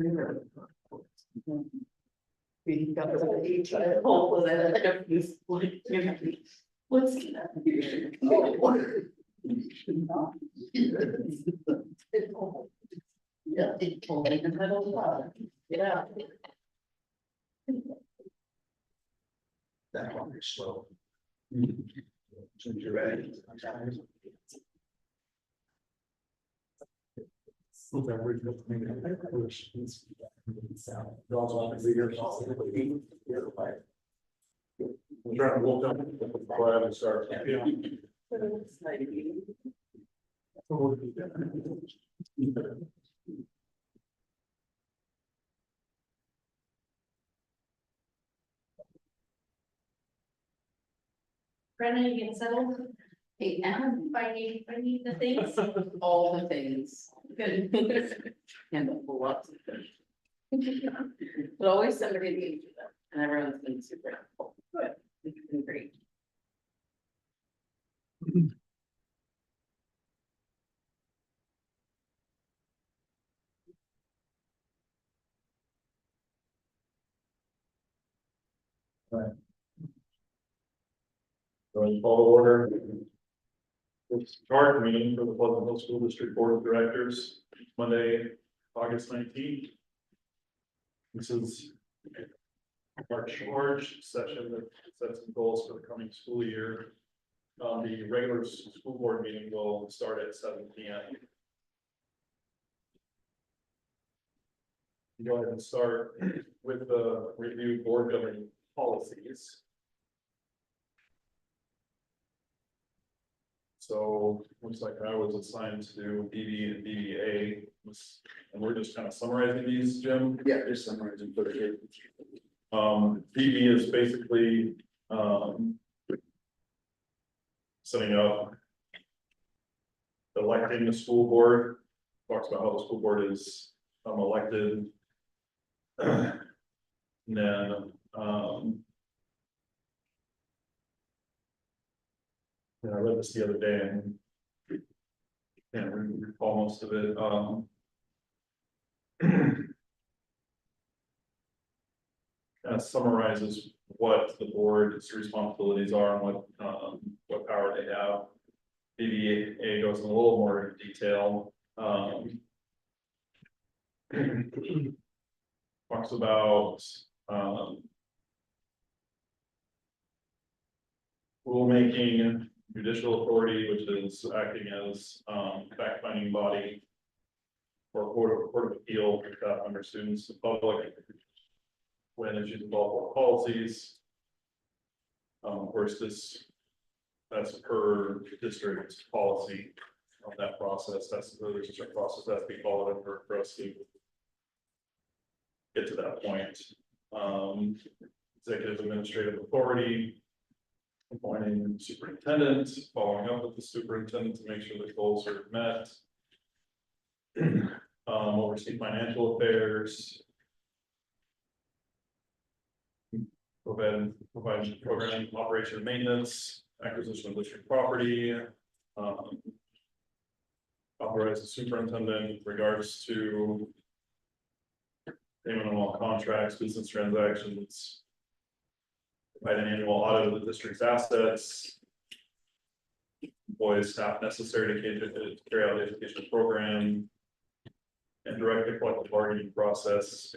There. We got the each hole of that. What's that? Yeah. Yeah. That one is slow. Since you're ready. I'm trying to walk up before I have to start. Brenna, you get settled? Hey, and I need the things. all the things. Good. And the pull ups. But always somebody to do them, and everyone's been super helpful. Good. It's been great. Going to call to order. This charge meeting for the Pleasantville School District Board of Directors, Monday, August 19th. This is our charge session that sets some goals for the coming school year. The regular school board meeting will start at 7 p.m. Go ahead and start with the review board governing policies. So looks like I was assigned to do BB and BBA, and we're just kind of summarizing these, Jim. Yeah, just summarizing for the kid. BB is basically setting up, electing the school board. Talks about how the school board is elected. And then yeah, I read this the other day and can't recall most of it. Kind of summarizes what the board's responsibilities are and what power they have. BBA goes in a little more detail. Talks about rulemaking, judicial authority, which is acting as fact-finding body or court of appeal under students and public when issues involve policies. Of course, that's per district policy of that process. There's a process that has to be followed for us to get to that point. Executive administrative authority, appointing superintendent, following up with the superintendent to make sure the goals are met. Oversee financial affairs. Provide program operation and maintenance, acquisition of district property. Authorize the superintendent with regards to payment on all contracts, business transactions. Provide an annual audit of the district's assets. employees staff necessary to carry out the education program. And direct the collective bargaining process.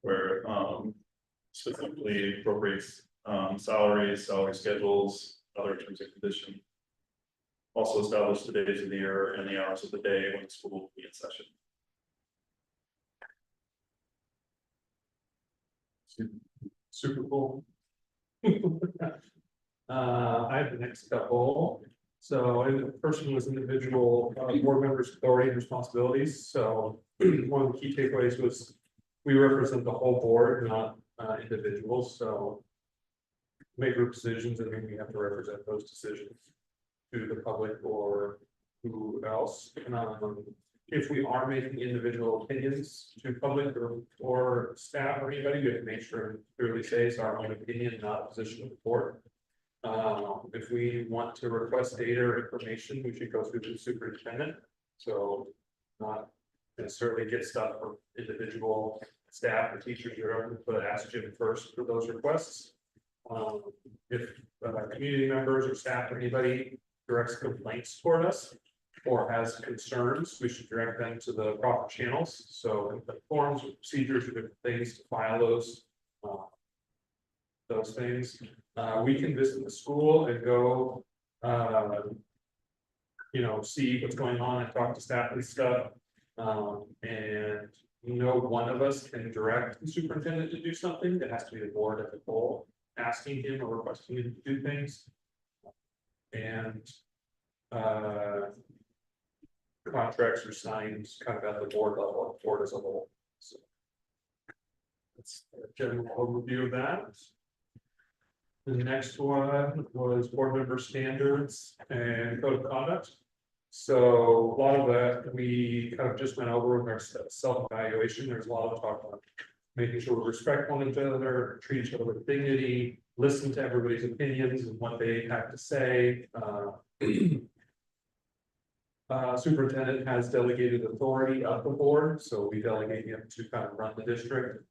Where specifically appropriates salaries, salary schedules, other terms and conditions. Also establish the days of the year and the hours of the day when school will be in session. Super cool. I have the next couple. So the first one was individual board members' authority and responsibilities. So one of the key takeaways was we represent the whole board, not individuals. So make group decisions, and then we have to represent those decisions to the public or who else. If we are making individual opinions to public or staff or anybody, we have to make sure and clearly say it's our own opinion, not a position of the board. If we want to request data or information, we should go through the superintendent. So not necessarily get stuff from individual staff or teachers or whatever, but ask Jim first for those requests. If community members or staff or anybody directs complaints toward us or has concerns, we should direct them to the proper channels. So the forms, procedures, or different things to file those things. We can visit the school and go, see what's going on and talk to staff and stuff. And one of us can direct the superintendent to do something. It has to be the board as a whole, asking him or requesting him to do things. And contracts are signed kind of at the board level, board as a whole. So that's a general overview of that. The next one was board member standards and code of conduct. So a lot of that we kind of just went over with our self-evaluation. There's a lot of talk about making sure we respect one another, treat each other with dignity, listen to everybody's opinions and what they have to say. Superintendent has delegated authority of the board, so we delegate him to kind of run the district,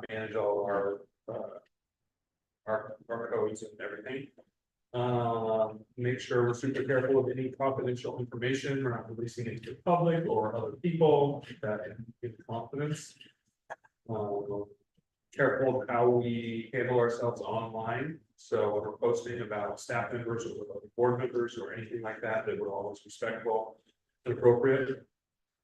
manage all our codes and everything. Make sure we're super careful of any confidential information. We're not releasing it to the public or other people that give confidence. Careful of how we handle ourselves online. So when we're posting about staff members or other board members or anything like that, that we're always respectful and appropriate.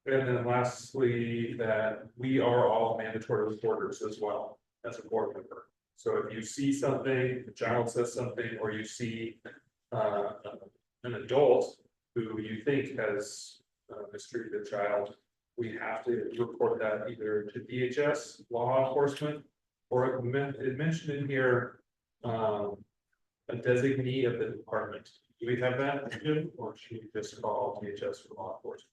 And then lastly, that we are all mandatory reporters as well as a board member. So if you see something, the child says something, or you see an adult who you think has mistreated a child, we have to report that either to DHS, law enforcement, or it mentioned in here a designee of the department. Do we have that, Jim, or should we just call DHS for law enforcement?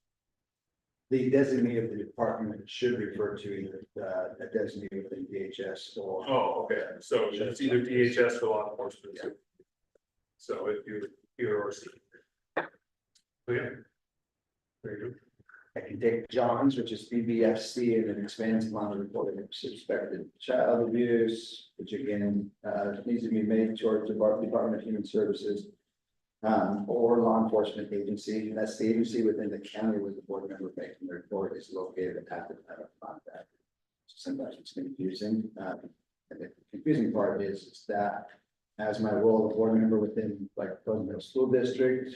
The designee of the department should refer to either a designee within DHS or. Oh, okay, so it's either DHS or law enforcement. Yeah. So if you hear or see. So yeah. Very good. I can take John's, which is BBFC, and it expands upon the reporting of suspected child abuse, which again needs to be made towards the Department of Human Services. Or law enforcement agency, and that's the agency within the county where the board member making the report is located at the time of contact. Sometimes it's confusing. And the confusing part is that as my role as a board member within like Pleasant Hill School District,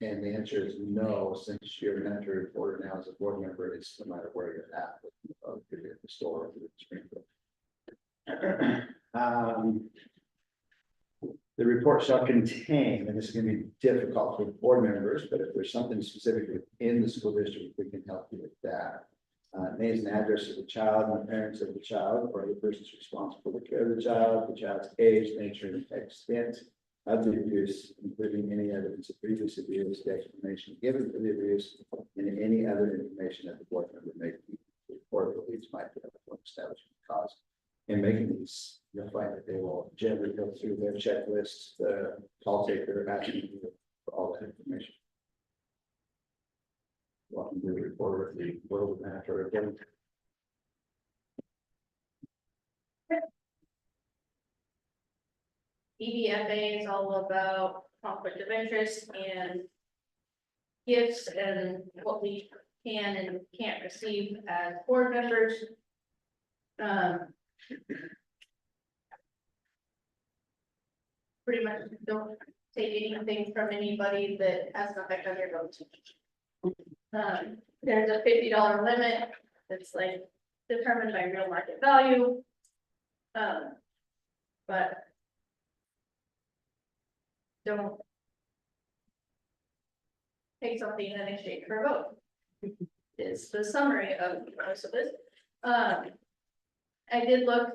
and the answer is no, since you're an entry reporter now as a board member, it's no matter where you're at, could be at the store or the Springfield. The report shall contain, and this is going to be difficult for board members, but if there's something specific within the school district, we can help you with that. Names and address of the child and the parents of the child, or the persons responsible for the care of the child's age, nature, and extent of the abuse, including any evidence of previous abuse, the explanation given for the abuse, and any other information that the board member may report believes might be able to establish the cause. In making these, you'll find that they will generally go through their checklist, the call taker, asking you for all that information. Welcome to the report of the world matter again. EDFA is all about conflict of interest and gifts and what we can and can't receive as board members. Pretty much don't take anything from anybody that has an effect on your vote. There's a $50 limit that's like determined by real market value. But don't take something in exchange for a vote. Is the summary of most of this. I did look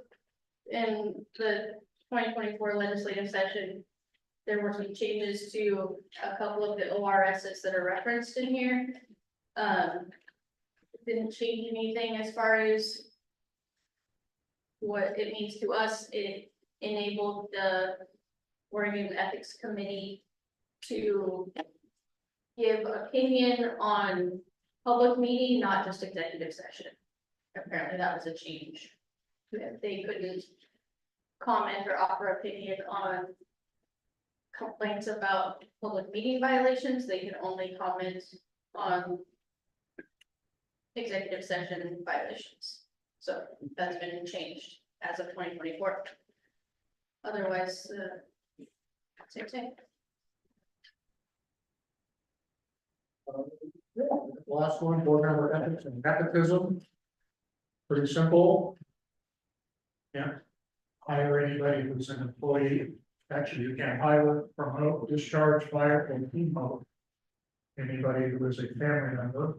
in the 2024 legislative session. There were some changes to a couple of the ORSs that are referenced in here. Didn't change anything as far as what it means to us. It enabled the Oregon Ethics Committee to give opinion on public meeting, not just executive session. Apparently that was a change. They couldn't comment or offer opinion on complaints about public meeting violations. They can only comment on executive session violations. So that's been changed as of 2024. Otherwise, same thing. Last one, board member ethics and nepotism. Pretty simple. Can't hire anybody who's an employee. Actually, you can't hire, promote, discharge, fire, or demote anybody who is a family member.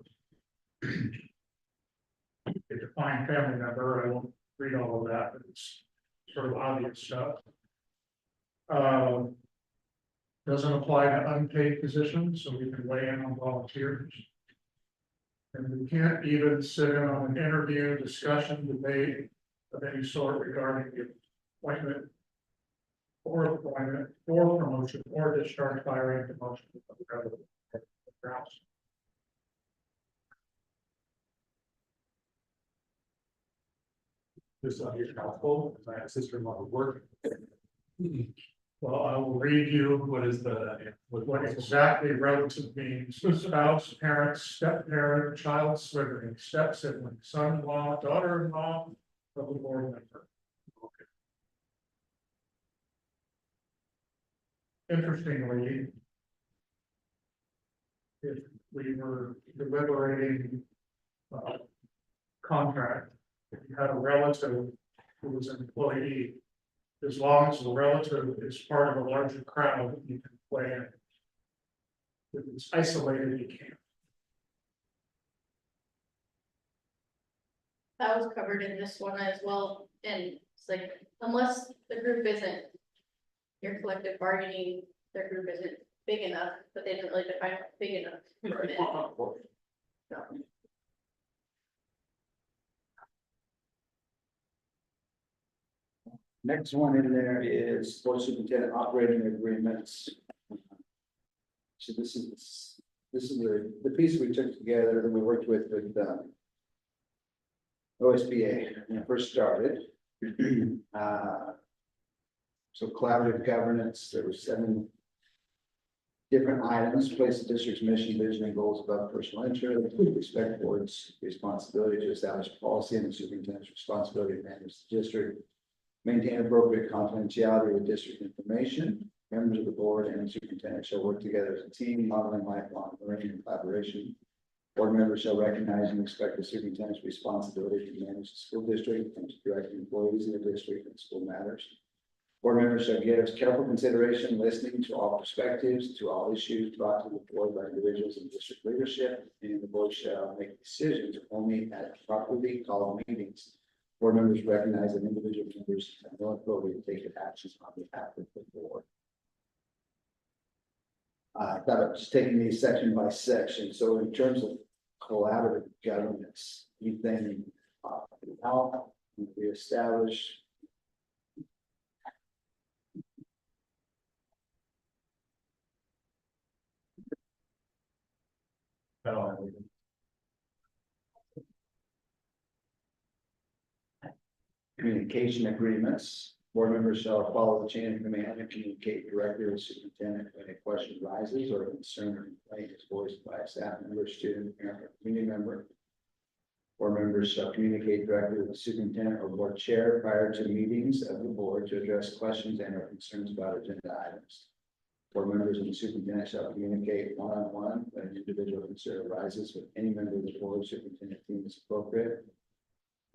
A defined family member, I won't read all of that, but it's sort of obvious stuff. Doesn't apply to unpaid positions, so we can weigh in on volunteers. And we can't even sit in on an interview, discussion, debate of any sort regarding the appointment or promotion or discharge, firing, demotion of the government grounds. This on your household, because I have a sister-in-law who works. Well, I will read you What is the? what exactly relative means: spouse, parent, step-parent, child sibling, step-sibling, son-in-law, daughter-in-law of a board member. Interestingly, if we were deliberating contract, if you had a relative who was an employee, as long as the relative is part of a larger crowd, you can play in. If it's isolated, you can't. That was covered in this one as well, and it's like, unless the group isn't. Your collective bargaining, their group isn't big enough, but they didn't really define what big enough. So, Next one in there is board superintendent operating agreements. So this is the piece we took together and we worked with OSBA when it first started. So collaborative governance, there were 7 different items: place the district's mission, vision, and goals above personal interest, respect board's responsibility to establish policy and the superintendent's responsibility to manage the district, maintain appropriate confidentiality with district information. Members of the board and the superintendent shall work together as a team, modeling lifelong learning and collaboration. Board members shall recognize and respect the superintendent's responsibility to manage the school district and to direct employees in the district and school matters. Board members shall give careful consideration, listening to all perspectives, to all issues brought to the board by individuals in district leadership, and the board shall make decisions only at properly called meetings. Board members recognize that individual members have no authority to take actions on behalf of the board. I thought of just taking these section by section. So in terms of collaborative governance, you think how we establish communication agreements. Board members shall follow the chain of command and communicate directly with the superintendent when a question arises or a concern or complaint is voiced by a staff member, student, parent, or community member. Board members shall communicate directly with the superintendent or board chair prior to meetings of the board to address questions and or concerns about agenda items. Board members and the superintendent shall communicate one-on-one when an individual concern arises with any member of the board, superintendent team is appropriate.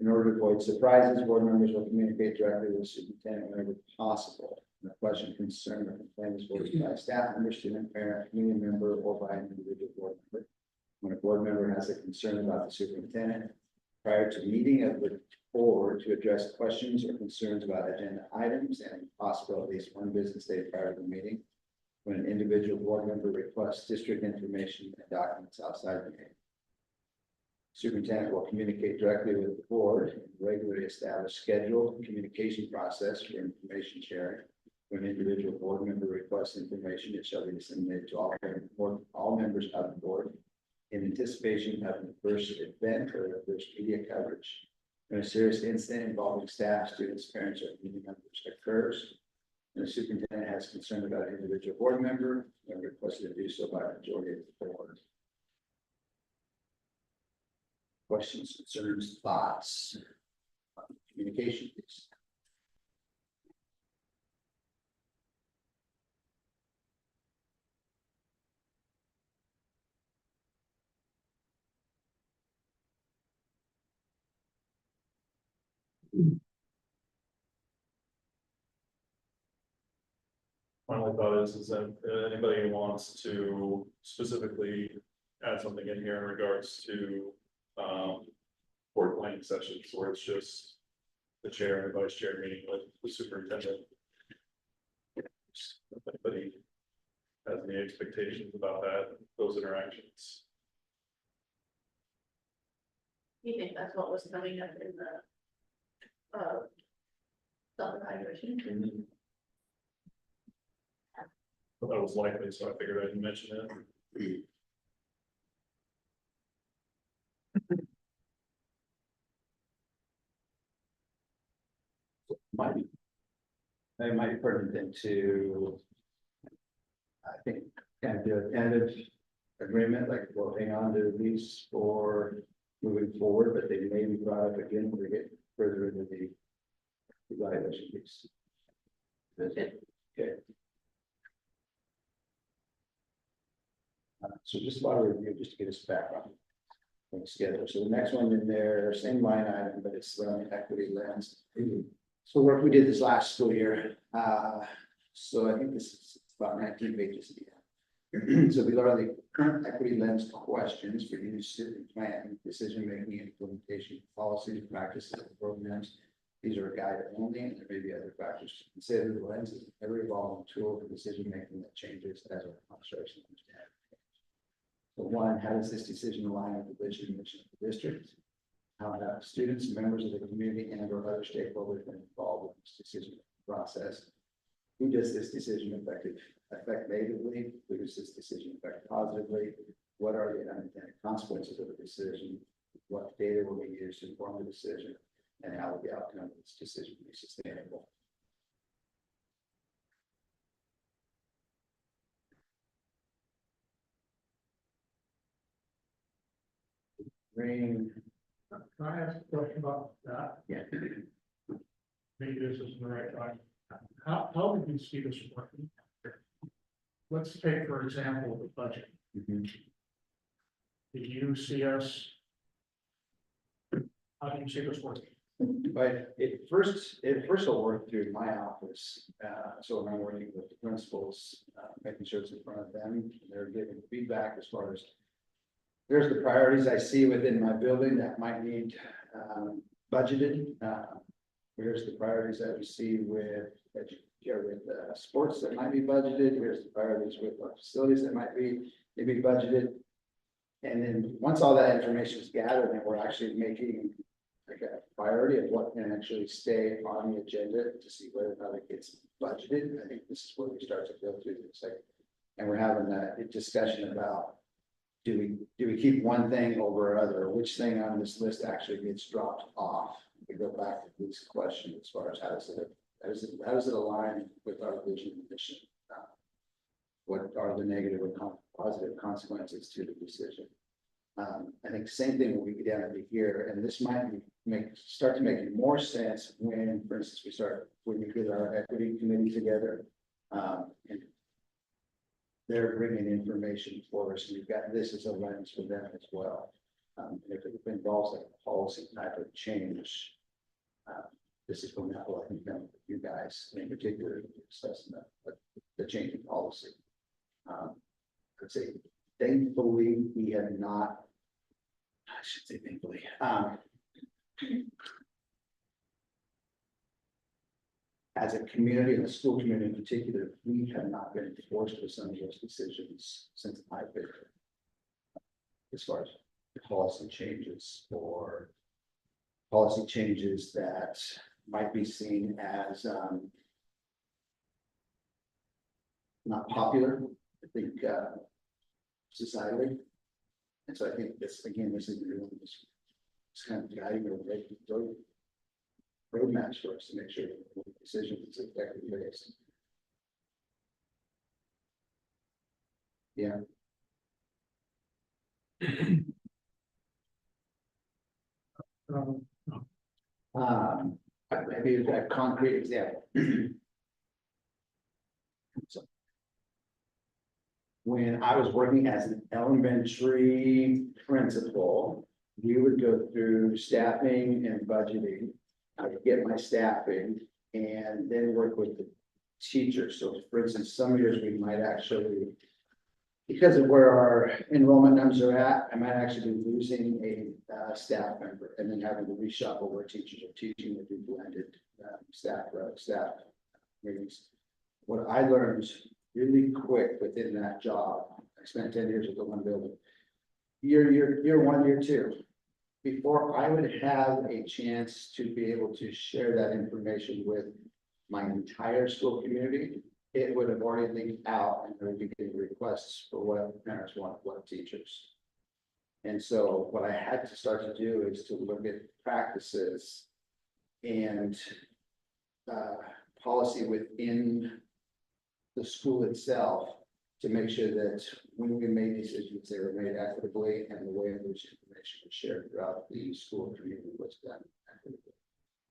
In order to avoid surprises, board members will communicate directly with the superintendent whenever possible. When a question, concern, or complaint is voiced by a staff member, student, parent, community member, or by an individual board member. When a board member has a concern about the superintendent, prior to meeting of the board to address questions or concerns about agenda items and possible at least one business day prior to the meeting. When an individual board member requests district information and documents outside the meeting. Superintendent will communicate directly with the board and regularly establish scheduled communication process for information sharing. When an individual board member requests information, it shall be disseminated to all members of the board in anticipation of the first event or the first media coverage. When a serious incident involving staff, students, parents, or community members occurs, and the superintendent has concern about an individual board member, and requested to do so by a majority of the board. Questions, concerns, thoughts, communication, please. My only thought is that anybody who wants to specifically add something in here in regards to, board planning sessions where it's just the chair and vice chair meeting with the superintendent. If anybody has any expectations about that, those interactions. You think that's what was coming up in the, self-evaluation? But that was likely, so I figured I'd mention it. Might be. It might be pertinent to. I think, kind of do a tentative agreement, like we'll hang on to these for moving forward, but they may be brought up again when we get further into the evaluation piece. Okay. So just a lot of review, just to get us back on the schedule. So the next one in there, same line item, but it's the equity lens. So work we did this last school year. So I think this is about 19 pages. So we learned the current equity lens questions for use in planning, decision making, and implementation policies, practices, and programs. These are guided only, and there may be other factors to consider. The lens is an ever evolving tool for decision making that changes as our construction understanding. So one, how does this decision align with the vision and mission of the district? How have students, members of the community, and or other stakeholders been involved with this decision process? Who does this decision affect negatively? Who does this decision affect positively? What are the unintended consequences of the decision? What data will be used to inform the decision? And how will the outcome of this decision be sustainable? Green. Can I ask a question about that? Yeah. Maybe this isn't the right time. How did you see this working? Let's take, for example, the budget. Did you see us? How do you see this working? But it first will work through my office. So when I'm working with the principals, making sure it's in front of them, they're giving feedback as far as. There's the priorities I see within my building that might need budgeted. Here's the priorities that we see with sports that might be budgeted. Here's the priorities with our facilities that might be maybe budgeted. And then once all that information is gathered, then we're actually making like a priority of what can actually stay on the agenda to see whether or not it gets budgeted. I think this is where we start to go through this. And we're having that discussion about do we keep one thing over another? Which thing on this list actually gets dropped off? We go back to this question as far as how does it how does it align with our vision and mission? What are the negative or positive consequences to the decision? I think same thing will be down over here, and this might start to make more sense when, for instance, when we get our equity committee together. And they're bringing information for us, and we've got this as a lens for them as well. And if it involves like a policy type of change, this is when that will, I think, benefit you guys in particular, discussing the change in policy. I'd say thankfully, we have not, I should say thankfully, as a community, and the school community in particular, we have not been forced with some of those decisions since I've been here. As far as policy changes or policy changes that might be seen as not popular, I think, societally. And so I think this, again, this is really this kind of guiding or roadmaps for us to make sure that the decision is effectively based. Yeah. Maybe a concrete example. So, when I was working as an elementary principal, we would go through staffing and budgeting. I would get my staffing and then work with the teachers. So for instance, some years we might actually, because of where our enrollment numbers are at, I might actually be losing a staff member and then having to reshuffle where teachers are teaching or do blended staff meetings. What I learned really quick within that job, I spent 10 years at the one building. Year one, year two, before I would have a chance to be able to share that information with my entire school community, it would have already leaked out and there would be getting requests for what parents want, what teachers. And so what I had to start to do is to look at practices and policy within the school itself to make sure that when we made decisions, they were made equitably and the way in which information was shared throughout the school community was done equitably.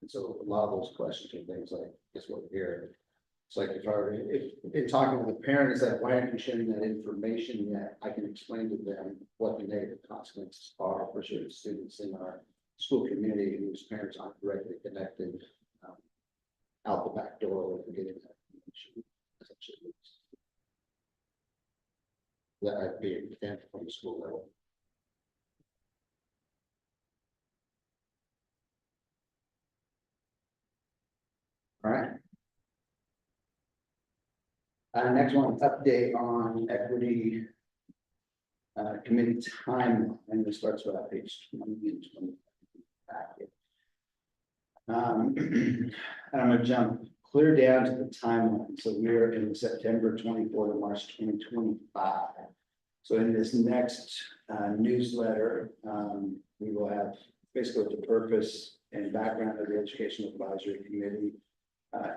And so a lot of those questions are things like, guess what we're hearing. It's like if in talking with the parent, is that why aren't you sharing that information yet? I can explain to them what the negative consequences are for certain students in our school community whose parents aren't directly connected out the back door with getting that information. Essentially, that I'd be an example from the school level. All right. Next one, update on equity committee time, and this starts with page 20 and 20 packet. And I'm gonna jump clear down to the timeline. So we are in September 24 to March 2025. So in this next newsletter, we will have basically the purpose and background of the Educational Advisory Committee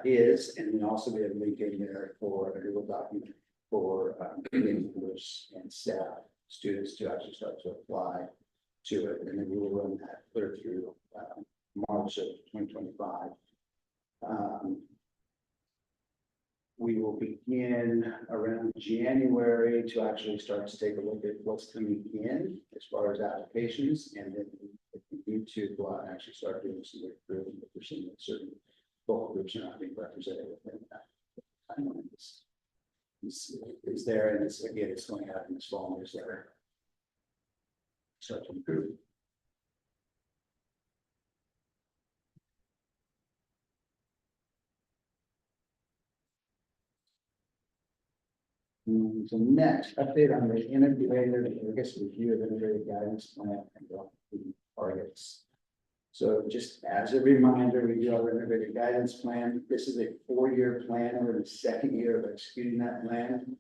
is, and then also we have a link in there for a Google document for committee members and staff, students to actually start to apply to it, and then we will run that clear through March of 2025. We will begin around January to actually start to take a look at what's coming in as far as applications, and then if we need to go out and actually start doing some recruiting if we're seeing certain focal groups are not being represented within that timeline. Is there, and it's again, it's going out in this fall newsletter. Start to improve. So next, update on the integrated, I guess, review of integrated guidance plan and the targets. So just as a reminder, we do our integrated guidance plan. This is a 4-year plan, and we're in the 2nd year of executing that plan.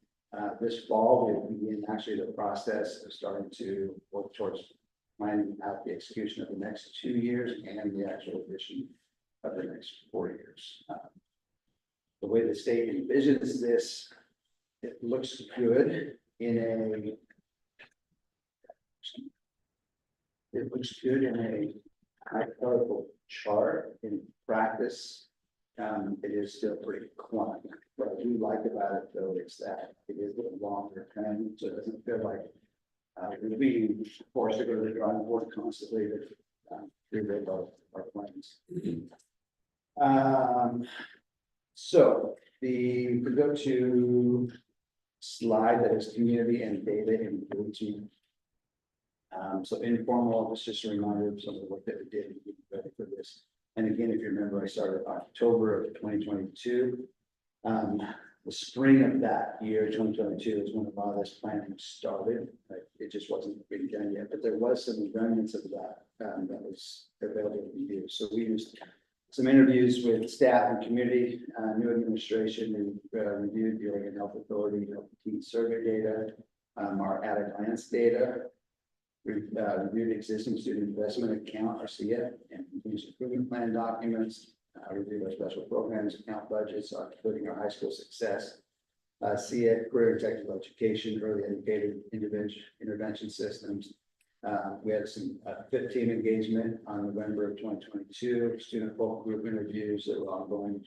This fall, we'll begin actually the process of starting to work towards planning out the execution of the next 2 years and the actual addition of the next 4 years. the way the state envisions this, it looks good in a. It looks good in a hypothetical chart. In practice, it is still pretty clunky. What I do like about it though is that it is a longer term, so it doesn't feel like we're being forced to go to the drawing board constantly to rewrite our plans. So we could go to slide that is community and data engagement. So informal, it's just a reminder of some of the work that we did ready for this. And again, if you remember, I started October of 2022. The spring of that year, 2022, is when a lot of this planning started. It just wasn't being done yet, but there was some remnants of that that was available to use. So we used some interviews with staff and community, new administration, and reviewed the Oregon Health Authority Health Team Survey data, our at a glance data. We reviewed existing student investment account, RCF, and continuous improvement plan documents. Reviewed our special programs account budgets, including our high school success, CF, career and technical education, early educated intervention systems. We had some 15 engagement on November of 2022, student focal group interviews that were ongoing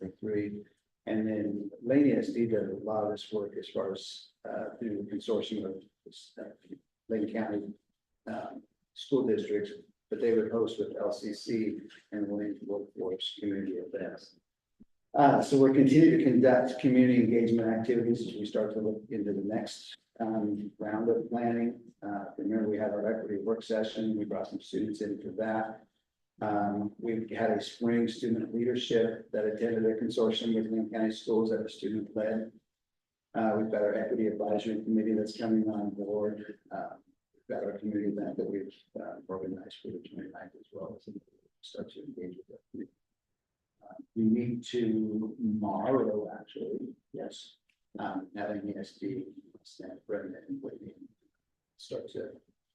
in 22-23. And then Laney SD did a lot of this work as far as through the consortium of Lane County school districts, but they would host with LCC and Lane Workforce community events. So we're continuing to conduct community engagement activities as we start to look into the next round of planning. Remember, we had our equity work session. We brought some students in for that. We've had a spring student leadership that attended a consortium with Lane County Schools that was student led. We've got our equity advisory committee that's coming on board. We've got our community event that we've organized for the 29th as well. So start to engage with that. We meet tomorrow, actually. Yes. Having ESD, Stan, Brendan, and Whitney start to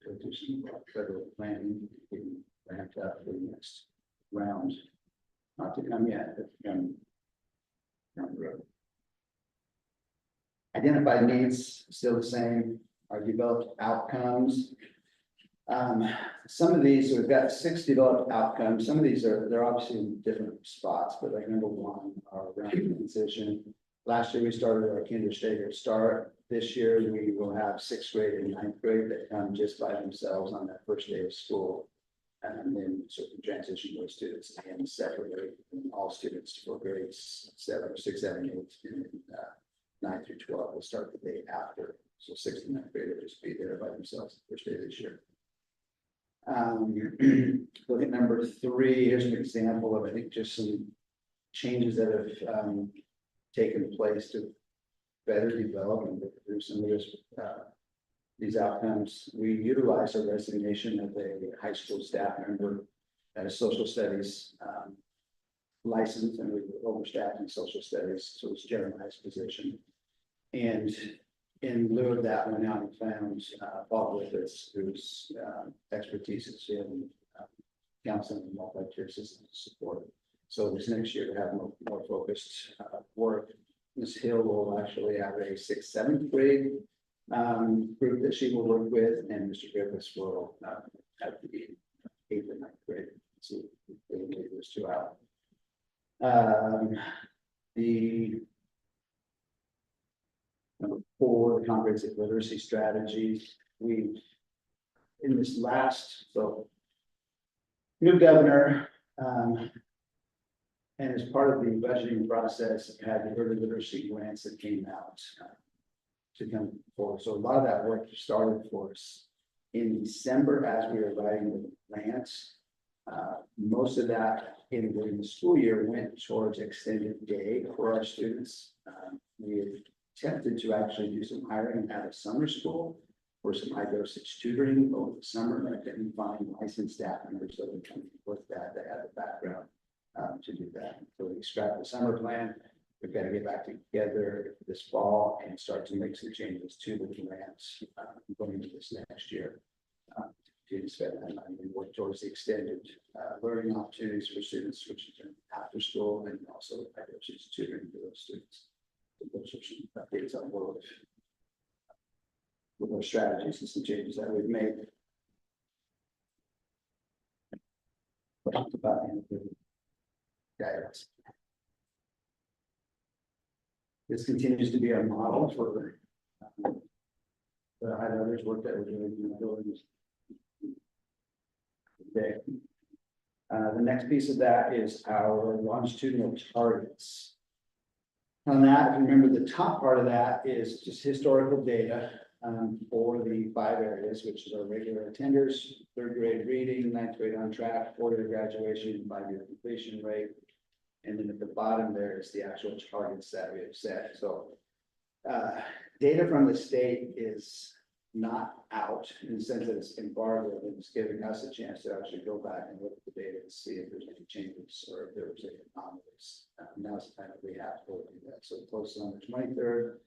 go do some federal planning, getting ramped up for the next round. Not to come yet, but to come down the road. Identified needs, still the same. Our developed outcomes. Some of these, we've got 6 developed outcomes. Some of these they're obviously in different spots, but like number 1, our around transition. Last year we started our kinder staggered start. This year we will have 6th grade and 9th grade that come just by themselves on that first day of school. And then sort of transition those students again separately, and all students for grades 6, 7, 8, and 9 through 12 will start the day after. So 6th and 9th grade will just be there by themselves the first day of this year. Look at number 3. Here's an example of, I think, just some changes that have taken place to better develop and through some of this, these outcomes. We utilize a resignation of a high school staff member at a social studies license, and we were overstaffed in social studies, so it's a generalized position. And in lieu of that, went out and found Paul Griffiths, whose expertise is in counseling and multi-tier system support. So this next year, we have more focused work. Ms. Hill will actually have a 6th, 7th grade group that she will work with, and Mr. Griffiths will have the 8th and 9th grade. So they will leave those 2 out. The number 4, comprehensive literacy strategy. We've in this last, so new governor, and as part of the budgeting process, had the early literacy grants that came out to come forward. So a lot of that work started for us in December as we were writing the grants. Most of that during the school year went towards extended day for our students. We attempted to actually do some hiring at a summer school for some high dosage tutoring over the summer, but I couldn't find licensed staff members that would come with that had the background to do that. So we scrapped the summer plan. We've got to get back together this fall and start to make some changes to the grants going into this next year. to spend that money and work towards the extended learning opportunities for students, which is after school and also just tutoring for those students. Those are some updates on what with our strategies and some changes that we've made. Talked about in the guidance. This continues to be our model for the highlighters work that we're doing in the buildings. Okay. The next piece of that is our longitudinal targets. On that, if you remember, the top part of that is just historical data for the 5 areas, which is our regular attenders, 3rd grade reading, 9th grade on track, 4-year graduation, 5-year completion rate. And then at the bottom there is the actual targets that we have set. So data from the state is not out in the sense that it's embargoed, and it's giving us a chance to actually go back and look at the data and see if there's any changes or if there was any anomalies. Now's the time that we have to do that. So close on the 23rd.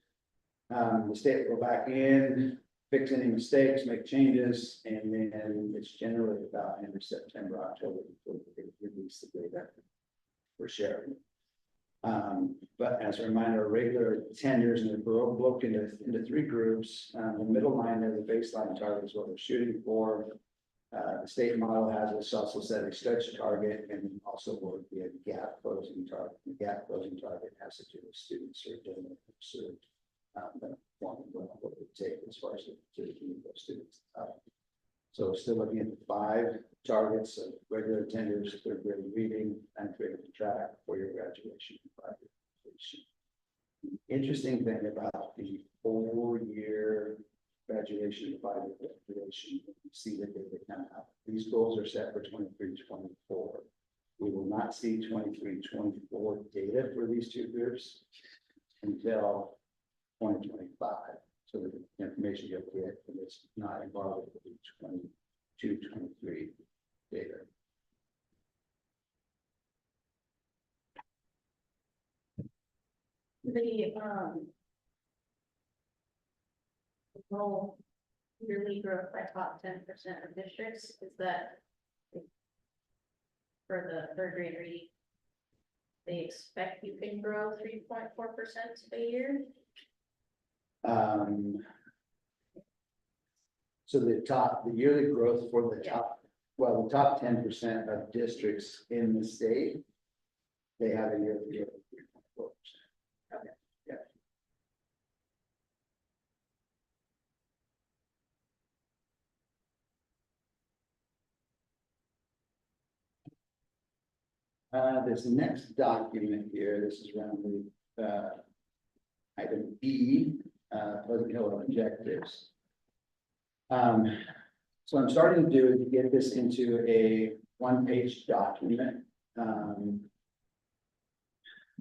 The state will go back in, fix any mistakes, make changes, and then it's generally about end of September, October before they release the data for sharing. But as a reminder, regular attenders, and they're broken into 3 groups. The middle line there, the baseline target is what we're shooting for. The state model has us also set a stretch target and also will be a gap closing target. The gap closing target has to do with students who are doing it served. What it would take as far as to keep those students. So still looking at the 5 targets of regular attenders, 3rd grade reading, 9th grade track, 4-year graduation, 5-year completion. Interesting thing about the 4-year graduation, 5-year graduation, you see that they come out. These goals are set for 23-24. We will not see 23-24 data for these 2 groups until 2025. So the information you'll get is not involved with the 22-23 data. The goal yearly growth by top 10% of districts, is that for the 3rd grade reading, they expect you can grow 3.4% a year? So the yearly growth for the top, well, the top 10% of districts in the state, they have a yearly growth of 3.4%. Okay. Yeah. This next document here, this is around the item E, Pleasant Hill objectives. So I'm starting to do is get this into a 1-page document.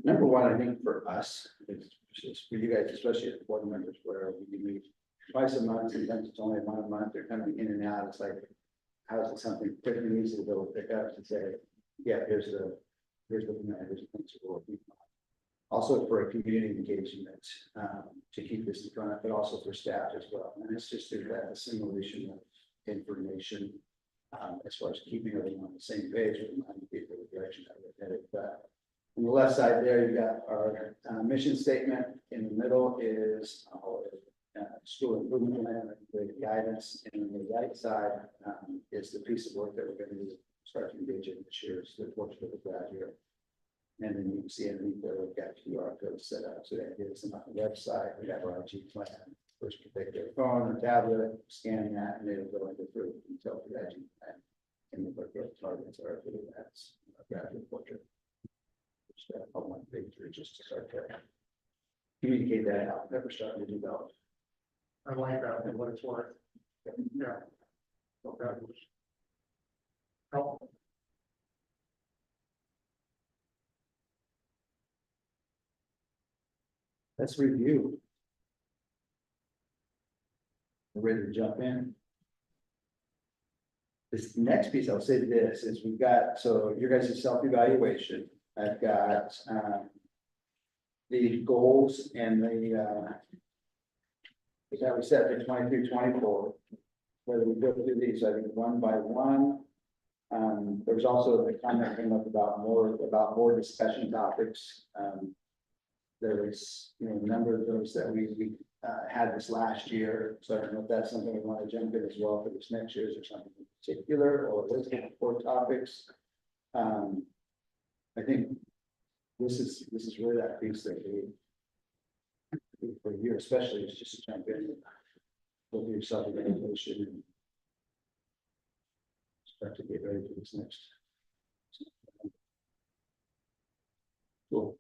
Number one, I think for us, it's for you guys, especially as board members, where we meet twice a month, sometimes it's only 1 a month, they're coming in and out. It's like, how is it something quick and easy to be able to pick up and say, yeah, here's the plan, here's the things we're working on. Also for a community engagement, to keep this in front, but also for staff as well. And it's just through that assimilation of information, as far as keeping everyone on the same page, reminding people the direction that we're headed. On the left side there, you got our mission statement. In the middle is our school improvement plan, the guidance, and on the right side is the piece of work that we're going to start to engage in this year. Is the portrait of the graduate. And then you can see underneath there, we've got QR codes set up. So that is on the website. We have our IG plan. First, you take their phone or tablet, scan that, and it'll go into through until the IG plan. And the growth targets are for that graduate portrait. Just a 1 page through just to start to communicate that out. Never starting to develop. I like that, and what it's worth. Yeah. Okay. Helpful. Let's review. We're ready to jump in. This next piece, I'll say this, is we've got, so your guys' self-evaluation. I've got the goals and the that we set for 23-24. whether we go through these, I think, one by one. There was also the comment came up about more discussion topics. There was, you know, a number of those that we had this last year, so I don't know if that's something we want to jump in as well for this next year, or something in particular, or list of 4 topics. I think this is really that piece that for you especially, is just to jump in, look at yourself evaluation and start to get ready for this next. Cool.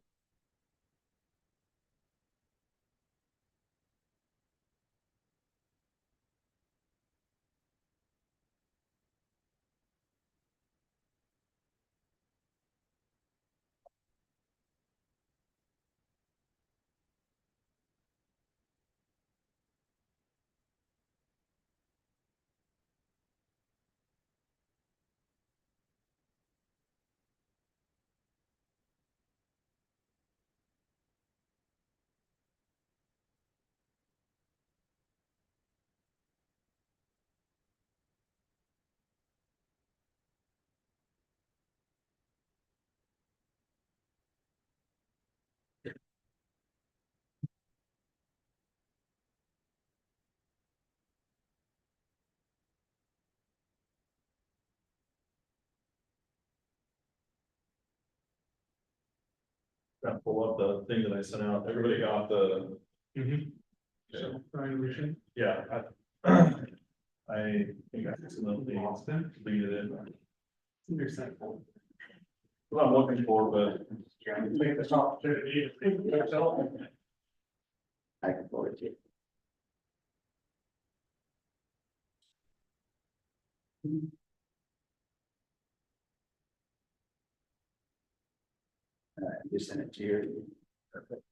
Gotta pull up the thing that I sent out. Everybody got the, So, evaluation. yeah, I think I accidentally deleted it. What I'm looking for, but Take this opportunity to think of yourself. I can forward to you. Just send it to you. Perfect.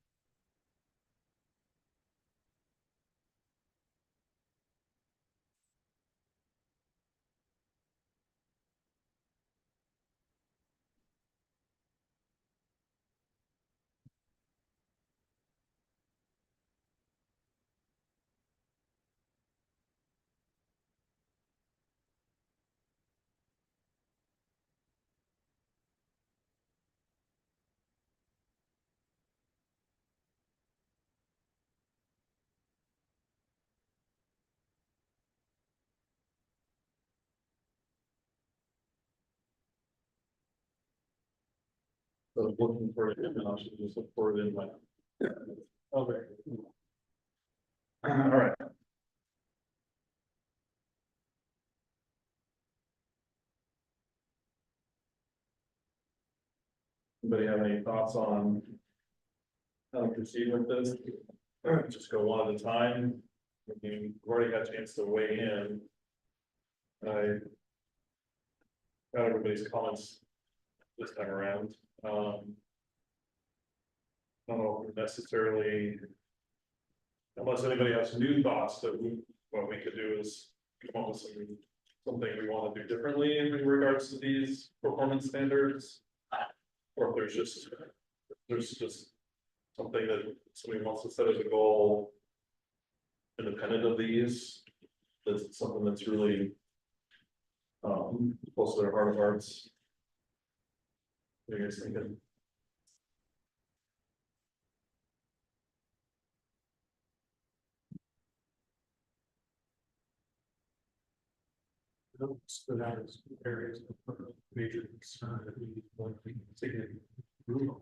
I was looking for it, and I should just look for it in my. Okay. All right. Anybody have any thoughts on how to proceed with this? Just go one at a time. We've already got a chance to weigh in. I got everybody's comments this time around. I don't know if necessarily, unless anybody has new thoughts that what we could do is come up with something we want to do differently in regards to these performance standards. Or if there's just something that somebody wants to set as a goal. Independent of these, that's something that's really close to their heart of hearts. What are you guys thinking? Stood out as areas of major concern that we want to significantly improve on.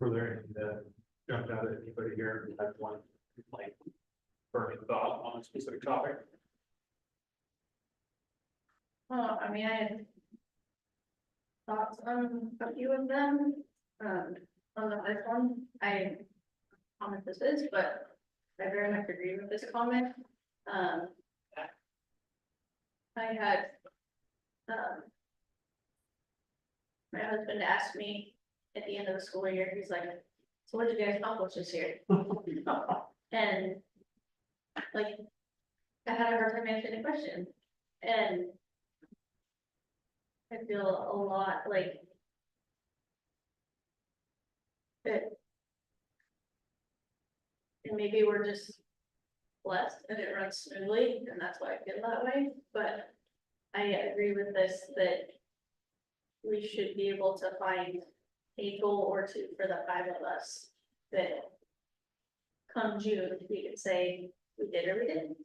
Were there any that jumped out at anybody here who had one like burning thought on a specific topic? I mean, I had thoughts on a few of them, on the first one, I comment this is, but I very much agree with this comment. I had, my husband asked me at the end of the school year, he's like, so what did you guys accomplish this year? And like, I had a hard time answering the question, and I feel a lot like that And maybe we're just blessed and it runs smoothly, and that's why I feel that way, but I agree with this, that we should be able to find a goal or two for the 5 of us, that come June, we could say, we did or we didn't.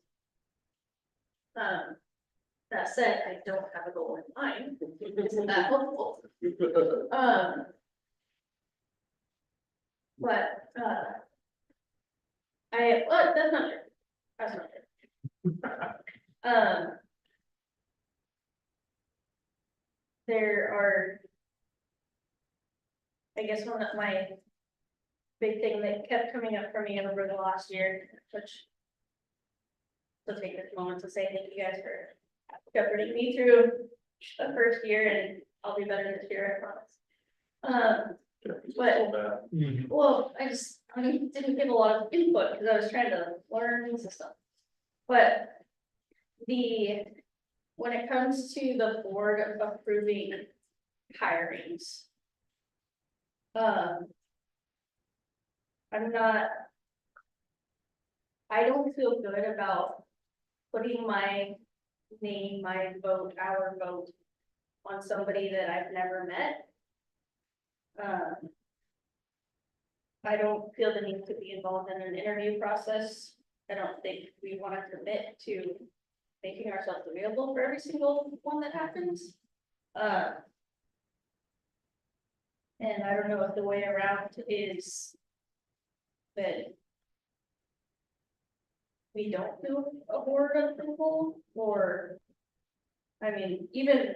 That said, I don't have a goal in mind, isn't that helpful? But, that's not true. That's not true. There are. I guess one of my big thing that kept coming up for me over the last year, which. So take this moment to say thank you guys for shepherding me through the first year, and I'll be better this year, I promise. But well, I didn't give a lot of input because I was trying to learn and stuff. But when it comes to the board approving hirings. I don't feel good about putting my name, my vote, our vote on somebody that I've never met. I don't feel the need to be involved in an interview process. I don't think we want to commit to making ourselves available for every single one that happens. And I don't know if the way around is that we don't do a board approval, or, I mean, even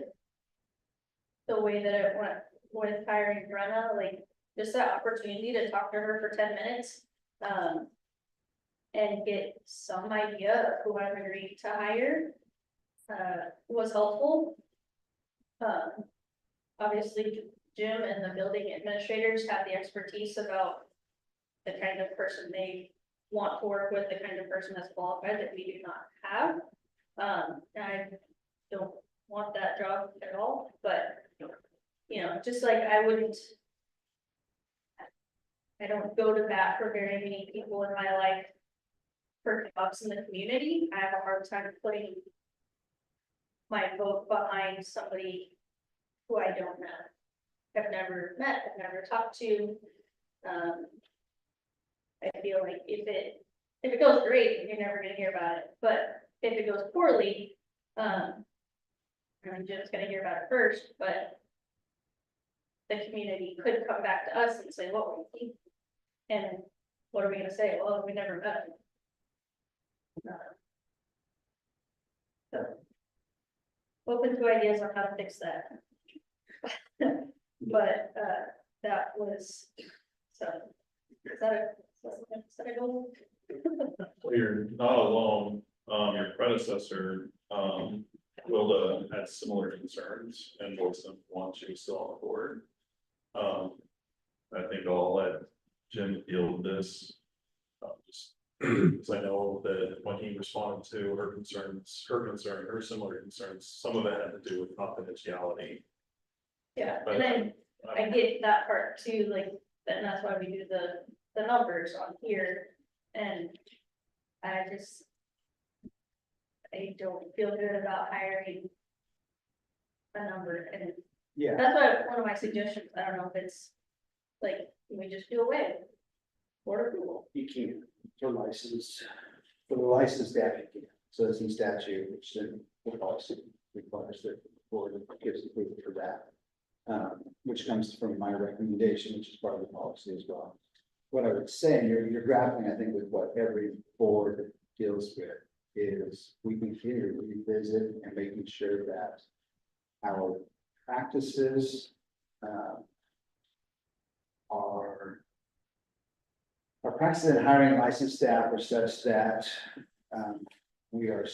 the way that it went with hiring Brenna, like, just that opportunity to talk to her for 10 minutes, and get some idea of who I'm agreeing to hire, was helpful. Obviously, Jim and the building administrators have the expertise about the kind of person they want to work with, the kind of person that's qualified that we do not have. And I don't want that job at all, but, you know, just like I don't go to bat for very many people in my life for jobs in the community. I have a hard time putting my vote behind somebody who I don't know, have never met, have never talked to. I feel like if it goes great, you're never gonna hear about it, but if it goes poorly, I mean, Jim's gonna hear about it first, but the community could come back to us and say, what were you thinking? And what are we gonna say? Well, we never met him. So, open to ideas on how to fix that. But, that was, so, is that a goal? Well, you're not alone, your predecessor, Wilda had similar concerns and voiced them once she was still on the board. I think I'll let Jim field this. Just because I know that when he responded to her similar concerns, some of it had to do with confidentiality. Yeah, But, and then I get that part too, like, and that's why we do the numbers on here, and I don't feel good about hiring a number, and Yeah, that's why one of my suggestions, I don't know if it's like, can we just do away with board approval? you can't for the license staff, you can't. So it's in statute, which then the policy requires that the board gives approval for that. Which comes from my recommendation, which is part of the policy as well. What I would say, and you're grappling, I think, with what every board deals with, is we continue to revisit and making sure that our practices our practices in hiring licensed staff are such that we are,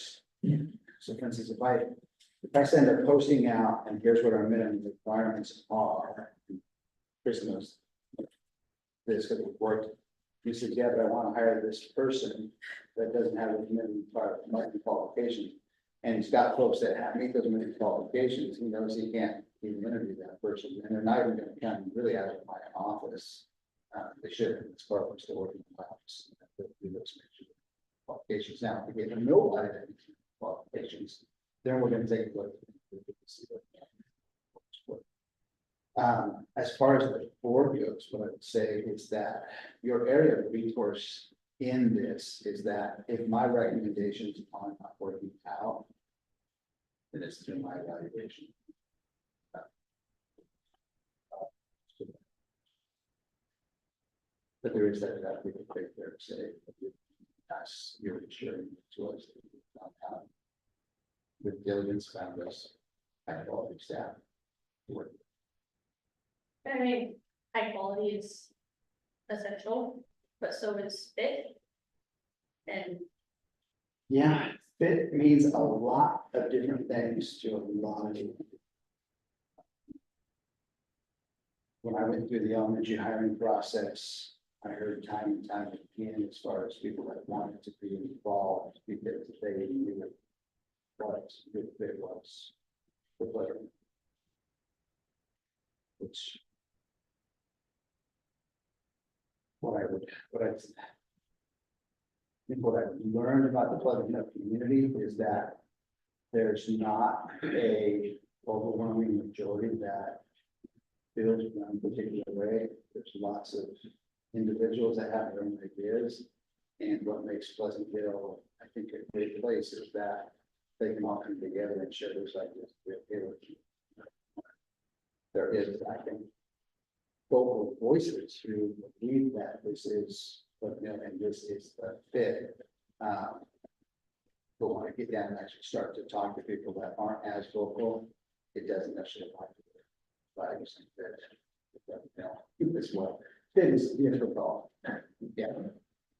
so for instance, if I send a posting out and here's what our minimum requirements are, Chris knows this because we've worked. You said, yeah, but I want to hire this person that doesn't have the minimum qualifications. And he's got folks that meet those minimum qualifications. He knows he can't even interview that person, and they're not even going to come really out of my office. They should, as far as the working class. Qualifications now, if we get no qualifications, then we're gonna take a look. As far as the board goes, what I would say is that your area of resource in this is that if my recommendations on not working out, then it's through my evaluation. But there is that we can take there to say, that's your sharing to us. With diligence found us, high quality staff. Work. I mean, high quality is essential, but so is fit. And Yeah, fit means a lot of different things to a lot of people. When I went through the elementary hiring process, I heard time and time again, as far as people that wanted to be involved, because they knew what good fit was. The better. Which. What I learned about the Pleasant Hill community is that there's not a overwhelming majority that feels one particular way. There's lots of individuals that have their own ideas. And what makes Pleasant Hill, I think, a great place is that they can all come together and share those ideas. There is, I think, vocal voices who believe that this is, and this is the fit. But when I get down and actually start to talk to people that aren't as vocal, it doesn't necessarily apply to it. But I just think that, as well, fit is difficult. Yeah.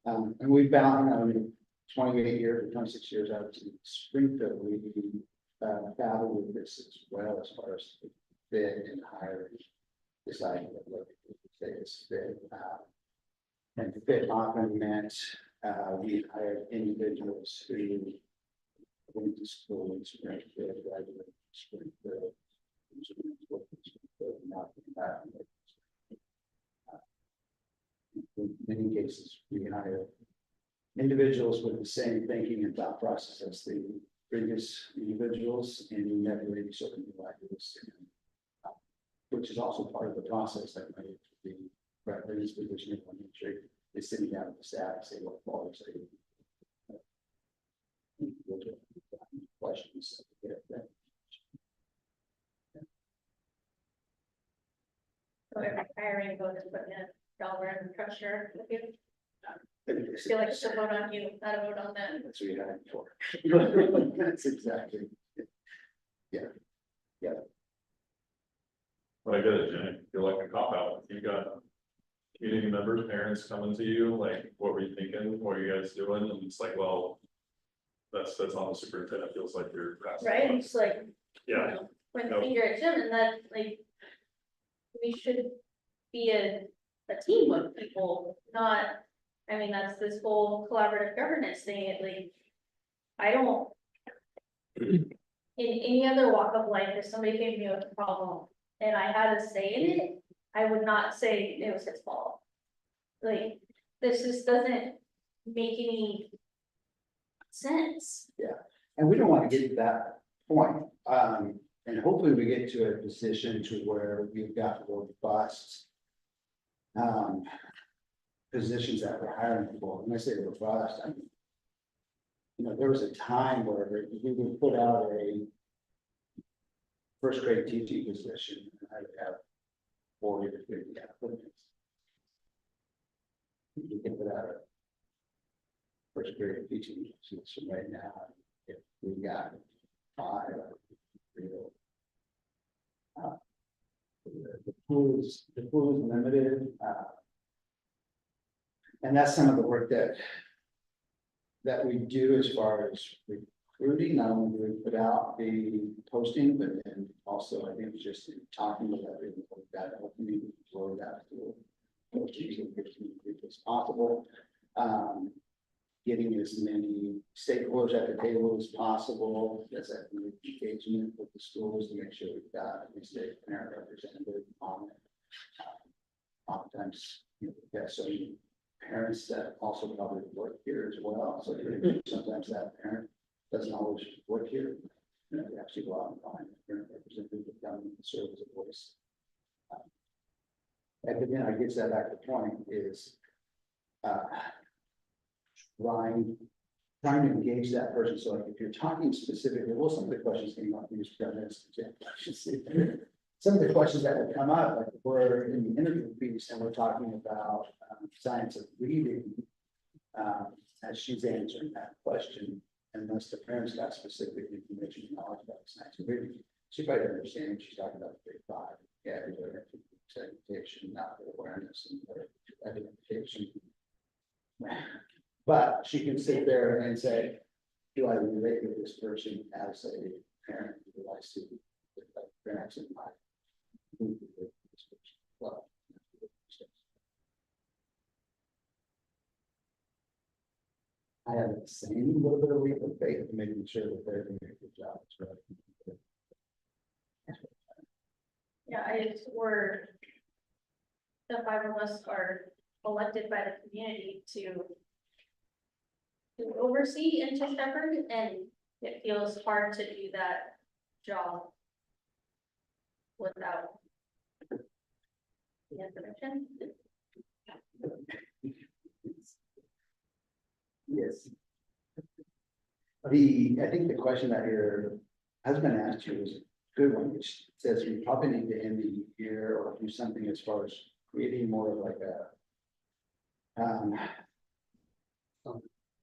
And we found, 28 years, 26 years out of Springfield, we battle with this as well, as far as fit and hiring, deciding what is fit. And fit often meant we hired individuals who went to school in Springfield, graduated from Springfield. In many cases, we hire individuals with the same thinking and thought process as the previous individuals, and we never really sort of this, which is also part of the process that might be right in this position in elementary is sitting down with the staff and say what qualities they questions. so every hiring vote is putting a dollar in the pressure. I feel like it's a vote on you, not a vote on them. That's what you had for. That's exactly. Yeah. But I get it, Jenny, you're like a cop out, you've got community members, parents coming to you, like, what were you thinking, what are you guys doing, and it's like, well. That's on the superintendent, feels like you're. Right, it's like, you Yeah, know, point the Yep. finger at Jim, and that, like, we should be a team of people, not, I mean, that's this whole collaborative governance thing, it like. I don't. In any other walk of life, if somebody came to me with a problem and I had a say in it, I would not say it was his fault. Like, this just doesn't make any sense. And we don't want to get to that point. And hopefully we get to a position to where we've got robust positions that we're hiring for. When I say robust, I mean, there was a time where we would put out a first grade teaching position, and I would have 40 to 50 applicants. You can put out a first grade teaching position right now. If we got 5, the pool is limited, and that's some of the work that we do as far as recruiting. Not only do we put out the posting, but then also I think just in talking with everyone that opening for that pool, as possible. Getting as many stakeholders at the table as possible, as that engagement with the schools to make sure we've got at least a parent representative on it. Oftentimes, Yeah, so parents that also probably work here as well, so sometimes that parent doesn't always work here. You know, they actually go out and find a parent representative to come and serve as a voice. And again, I guess that back to the point is, trying to engage that person, so like if you're talking specifically, well, some of the questions came up, use president's example, I should say. Some of the questions that would come up, like we're in the interview piece and we're talking about science of reading. As she's answering that question, unless the parents got specific information and knowledge about science of reading, she probably doesn't understand what she's talking about grade 5. Yeah, segmentation, not awareness and identification. But she can sit there and say, do I relate with this person as a parent? Do I see the parents in my? Well. I have the same little bit of leap of faith in making sure that they're doing a good job. Right? Yeah, the 5 of us are elected by the community to oversee and to shepherd, and it feels hard to do that job without the information. Yes. I think the question that your husband asked you was a good one, which says we probably need to end the year or do something as far as creating more of like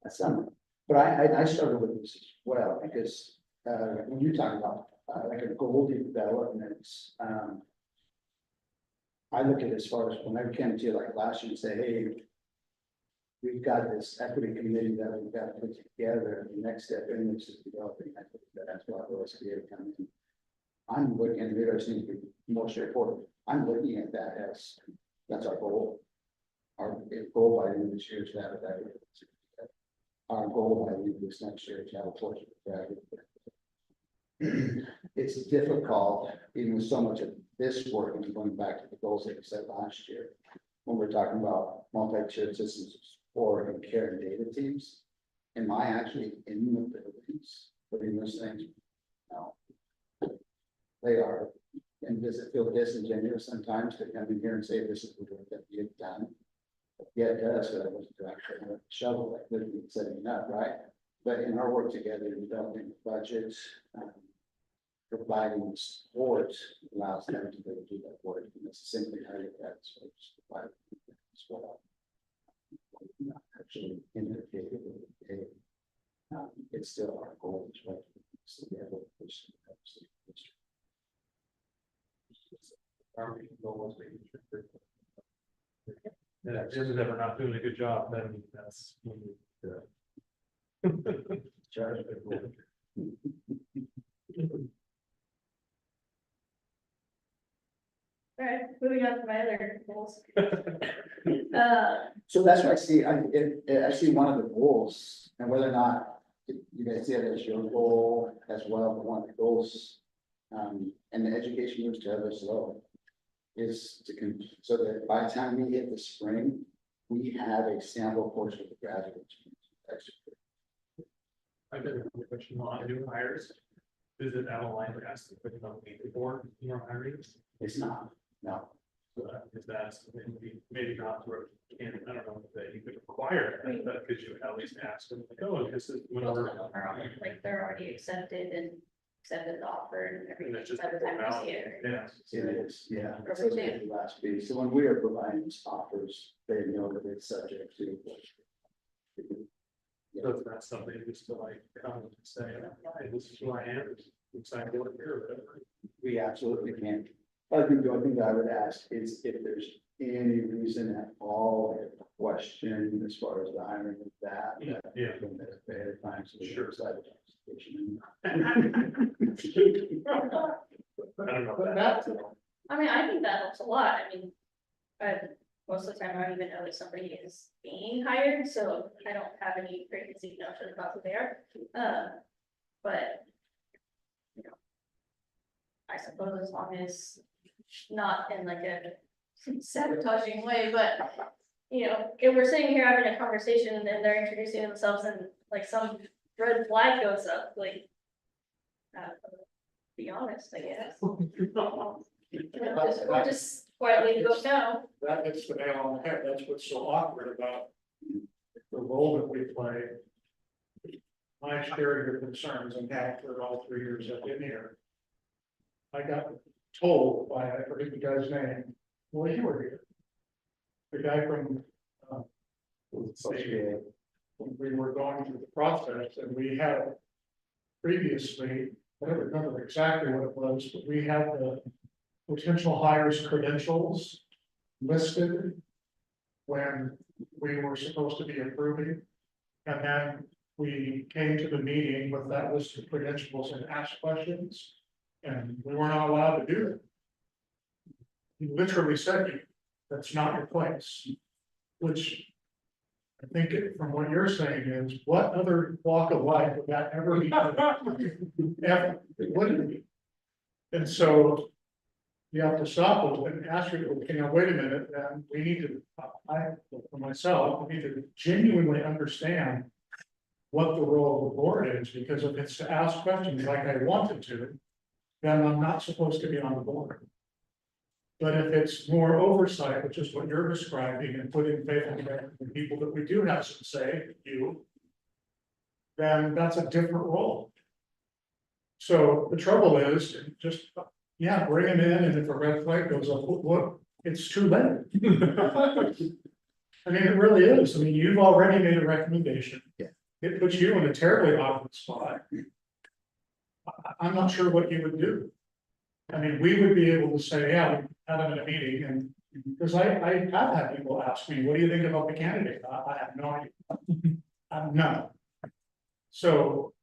a summer. But I struggle with this as well, because when you talk about like a goal development, I look at it as far as when I came to you like last year and say, hey, we've got this equity committee that we've got to put together. The next step in this is developing equity. That's why OSBA comes in. I'm looking, and maybe I just need to be more straightforward. I'm looking at that as that's our goal. Our goal by the end of this year is to have that. Our goal by the end of this next year is to have a portion of that. It's difficult, even with so much of this work, and going back to the goals that we set last year, when we're talking about multi-tiered systems or and care and data teams. Am I actually in the buildings putting those things? No. They are. And does it feel disingenuous sometimes to come in here and say this is the work that you've done? Yeah, it does, but I wasn't actually have a shovel like literally setting it up, right? But in our work together, developing the budgets, providing support allows them to be able to do that work. And that's simply how you get that. So just provide as well. Not actually indicated with it. It's still our goal to try to Our main goal is making sure. And if Jim is ever not doing a good job, then that's when we. charge. All right, moving on to my other goals. So that's what I see. I see one of the goals, and whether or not you guys see it as your goal as well, but one of the goals, and the education moves to others low, is to so that by the time we hit the spring, we have a sample course with the graduates. I did a question on new hires. Is it out of line to ask the company before more hiring? It's not, no. Is that maybe not through, and I don't know that you could require that, but could you at least ask them, like, oh, this is Most of whenever. them are on, like, they're already accepted and accepted the offer and And everything it's just by the time we see formality. it. Yeah. It is, yeah. Or So we that's do. the last piece. So when we are providing these offers, they know that it's subject to. So it's not something just to like come and say, hey, this is who I am, it's not going here or whatever. We absolutely can. I think the only thing that I would ask is if there's any reason at all to question as far as the hiring of that. Yeah. Ahead of time, so we Sure. decide. I don't know. But that, I mean, I think that helps a lot. I mean, most of the time I don't even know that somebody is being hired, so I don't have any preconceived notion about who they are. But, you know, I suppose as long as not in like a sabotaging way, but you know, if we're sitting here having a conversation and they're introducing themselves and like some red flag goes up, like. Be honest, I guess. Or just quietly go down. That hits the nail on the head, that's what's so awkward about the role that we play. I share your concerns and have for all 3 years I've been here. I got told by, I forget the guy's name, well, you were here. The guy from, when we were going through the process and we had previously, I don't remember exactly what it was, but we had the potential hires credentials listed when we were supposed to be approving. And then we came to the meeting with that list of credentials and asked questions, and we were not allowed to do it. He literally said, that's not your place, which I think from what you're saying is, what other walk of life would that ever be? Ever, it wouldn't be. And so you have to stop and ask yourself, okay, now wait a minute, and we need to, for myself, we need to genuinely understand what the role of the board is, because if it's to ask questions like I wanted to, then I'm not supposed to be on the board. But if it's more oversight, which is what you're describing, and putting faith in the people that we do have some say, you, then that's a different role. So the trouble is, just, yeah, bring them in, and if a red flag goes up, what, it's too late. I mean, it really is. I mean, you've already made a recommendation. Yeah. It puts you in a terribly awkward spot. I'm not sure what you would do. I mean, we would be able to say, yeah, we had them in a meeting, and because I have had people ask me, what do you think about the candidate? I have no idea. None. So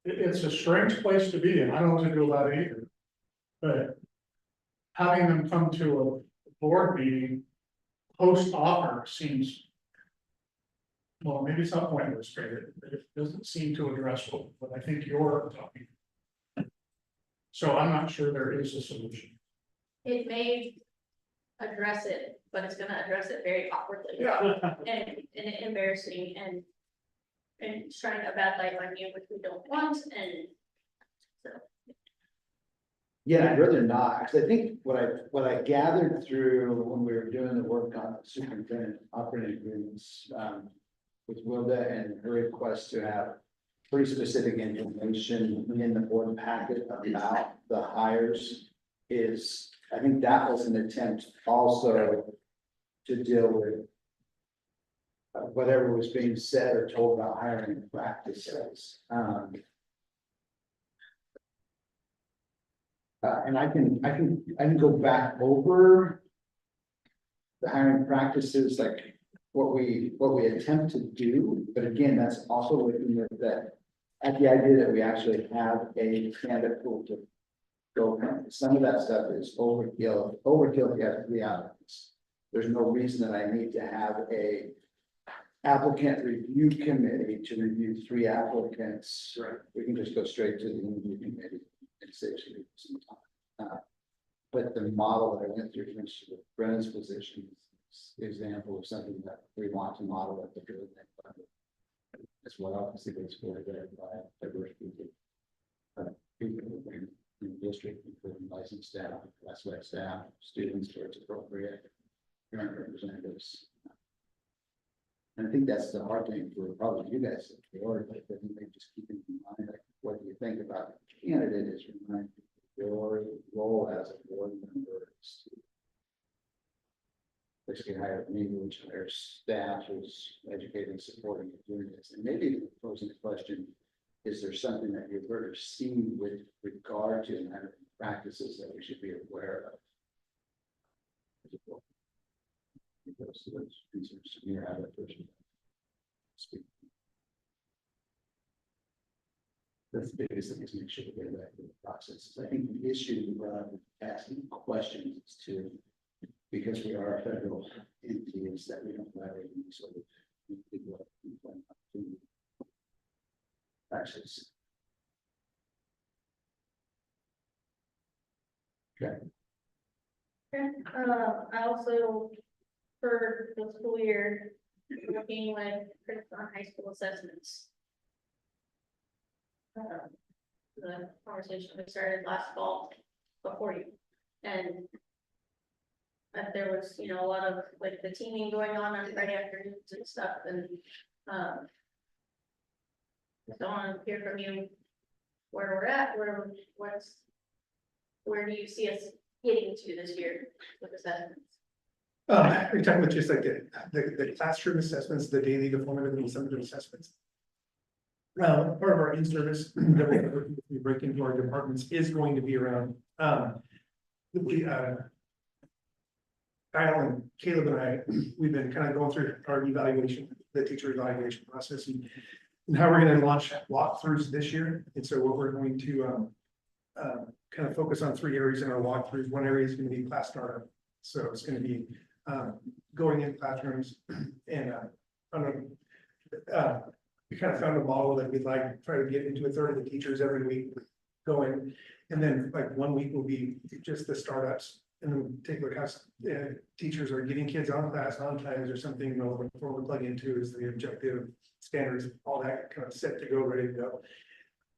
it's a strange place to be, and I don't know what to do about it either. But having them come to a board meeting post offer seems, well, maybe it's not pointless, but it doesn't seem to address what I think you're talking. So I'm not sure there is a solution. It may address it, but it's gonna address it very awkwardly. Yeah. And embarrassing and shining a bad light on you, which we don't want, and so. Yeah, I'd rather not, because I think what I gathered through when we were doing the work on superintendent operating agreements, with Wilda and her request to have pretty specific information in the board packet about the hires is, I think that was an attempt also to deal with whatever was being said or told about hiring practices. And I can go back over the hiring practices, like what we attempt to do, but again, that's also looking at the idea that we actually have a candidate pool to go from. Some of that stuff is overkill if you have 3 applicants. There's no reason that I need to have a applicant review committee to review 3 applicants. Right. We can just go straight to the interview committee and save some time. But the model that I went through, for instance, with Brennan's position is an example of something that we want to model at the good. As well, obviously, it's for diverse people. People in the district, including licensed staff, classified staff, students where it's appropriate, parent representatives. And I think that's the hard thing for probably you guys, or like, I think they just keep in mind, like, what do you think about the candidate is remind your role as a board member is to basically hire me, which hires staff who's educating, supporting, and doing this. And maybe posing the question, is there something that you've ever seen with regard to hiring practices that we should be aware of? Because those concerns to me are how that person speak. That's the biggest thing, is make sure that they're back in the process. I think the issue with asking questions is to, because we are a federal entity, is that we don't have any sort of access. Okay. I also for the school year, working with critical on high school assessments. The conversation we started last fall before you, and that there was, you know, a lot of like the teaming going on Friday afternoons and stuff, and just want to hear from you where we're at, where do you see us getting to this year with assessments? Are you talking about just like the classroom assessments, the daily, the formative and summative assessments? Part of our in-service that we break into our departments is going to be around, Kyle and Caleb and I, we've been kind of going through our evaluation, the teacher evaluation process and how we're going to launch walkthroughs this year. And so what we're going to kind of focus on 3 areas in our walkthroughs. One area is going to be class startup. So it's going to be going in classrooms and we kind of found a model that we'd like try to get into a third of the teachers every week going. And then like 1 week will be just the startups and then take a look how teachers are getting kids on class on times or something, you know, before we plug into is the objective standards, all that kind of set to go, ready to go.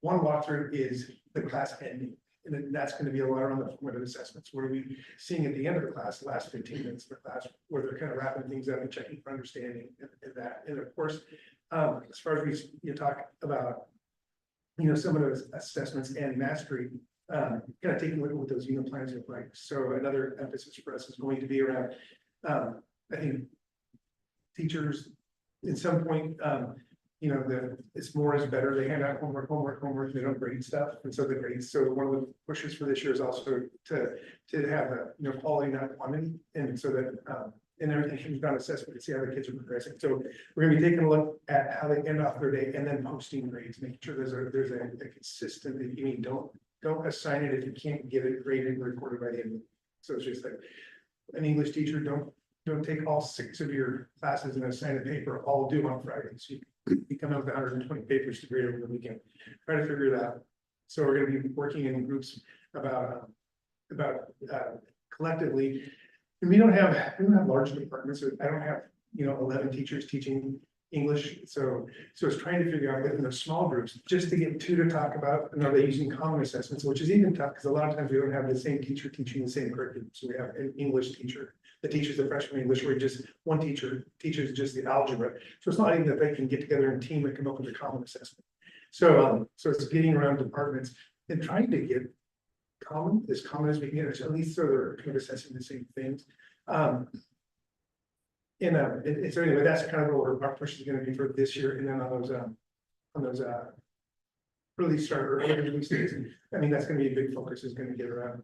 One walkthrough is the class ending. And then that's going to be a lot around the formative assessments. What are we seeing at the end of the class, the last 15 minutes of the class, where they're kind of wrapping things up and checking for understanding and that. And of course, as far as you talk about, you know, some of those assessments and mastery, kind of taking a look at what those unit plans look like. So another emphasis for us is going to be around, I think, teachers at some point, you know, it's more is better. They hand out homework, they don't grade stuff. And so the grades, so one of the pushes for this year is also to have a, you know, quality, not quantity. And so that, and everything comes down to assessment to see how the kids are progressing. So we're gonna be taking a look at how they end off their day and then posting grades, making sure there's a consistent, you mean, don't assign it if you can't get it graded and recorded by the end. So it's just like an English teacher, don't take all 6 of your classes and assign a paper, all due on Friday. So you come up with 120 papers to grade over the weekend. Try to figure it out. So we're going to be working in groups about collectively. And we don't have large departments. I don't have, you know, 11 teachers teaching English. So it's trying to figure out within the small groups, just to get 2 to talk about, and are they using common assessments, which is even tough because a lot of times we don't have the same teacher teaching the same curriculum. So we have an English teacher that teaches the freshman English, where just one teacher teaches just the algebra. So it's not even that they can get together in a team and come up with a common assessment. So it's getting around departments and trying to get as common as we can get, at least so they're kind of assessing the same things. And so anyway, that's kind of what our push is going to be for this year. And then on those release starter early release days, I mean, that's going to be a big focus, is going to get around.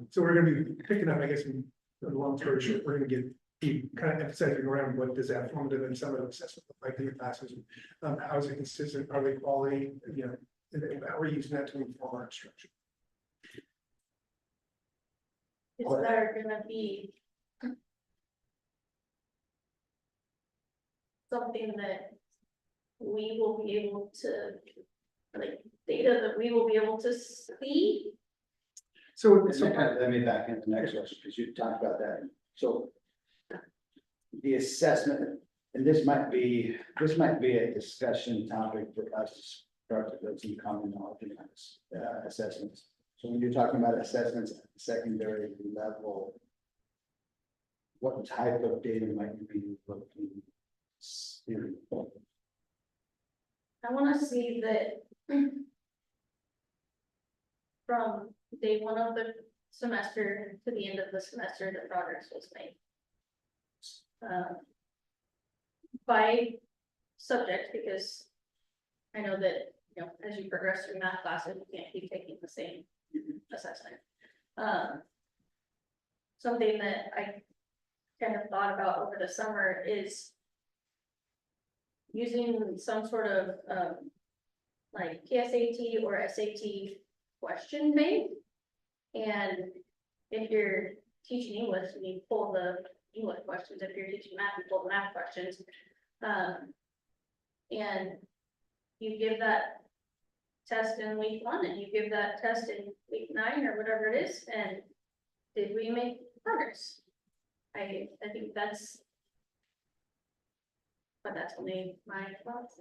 So we're going to be picking up, I guess, in a long story short, we're going to be kind of emphasizing around what does that formative and summative assessment look like in the classes. How is it consistent? Are they quality? You know, and how are we using that to inform our instruction? Is there gonna be something that we will be able to, like, data that we will be able to see? So let me back into the next question, because you talked about that. So the assessment, and this might be a discussion topic for us to start to build some common knowledge in assessments. So when you're talking about assessments at the secondary level, what type of data might you be looking for? I wanna see that from day 1 of the semester to the end of the semester, the progress was made. By subject, because I know that, you know, as you progress through math classes, you can't keep taking the same assessment. Something that I kind of thought about over the summer is using some sort of like PSAT or SAT question bank. And if you're teaching English, you pull the English questions. If you're teaching math, you pull the math questions. And you give that test in week 1 and you give that test in week 9 or whatever it is. And did we make progress? I think that's. But that's only my thoughts.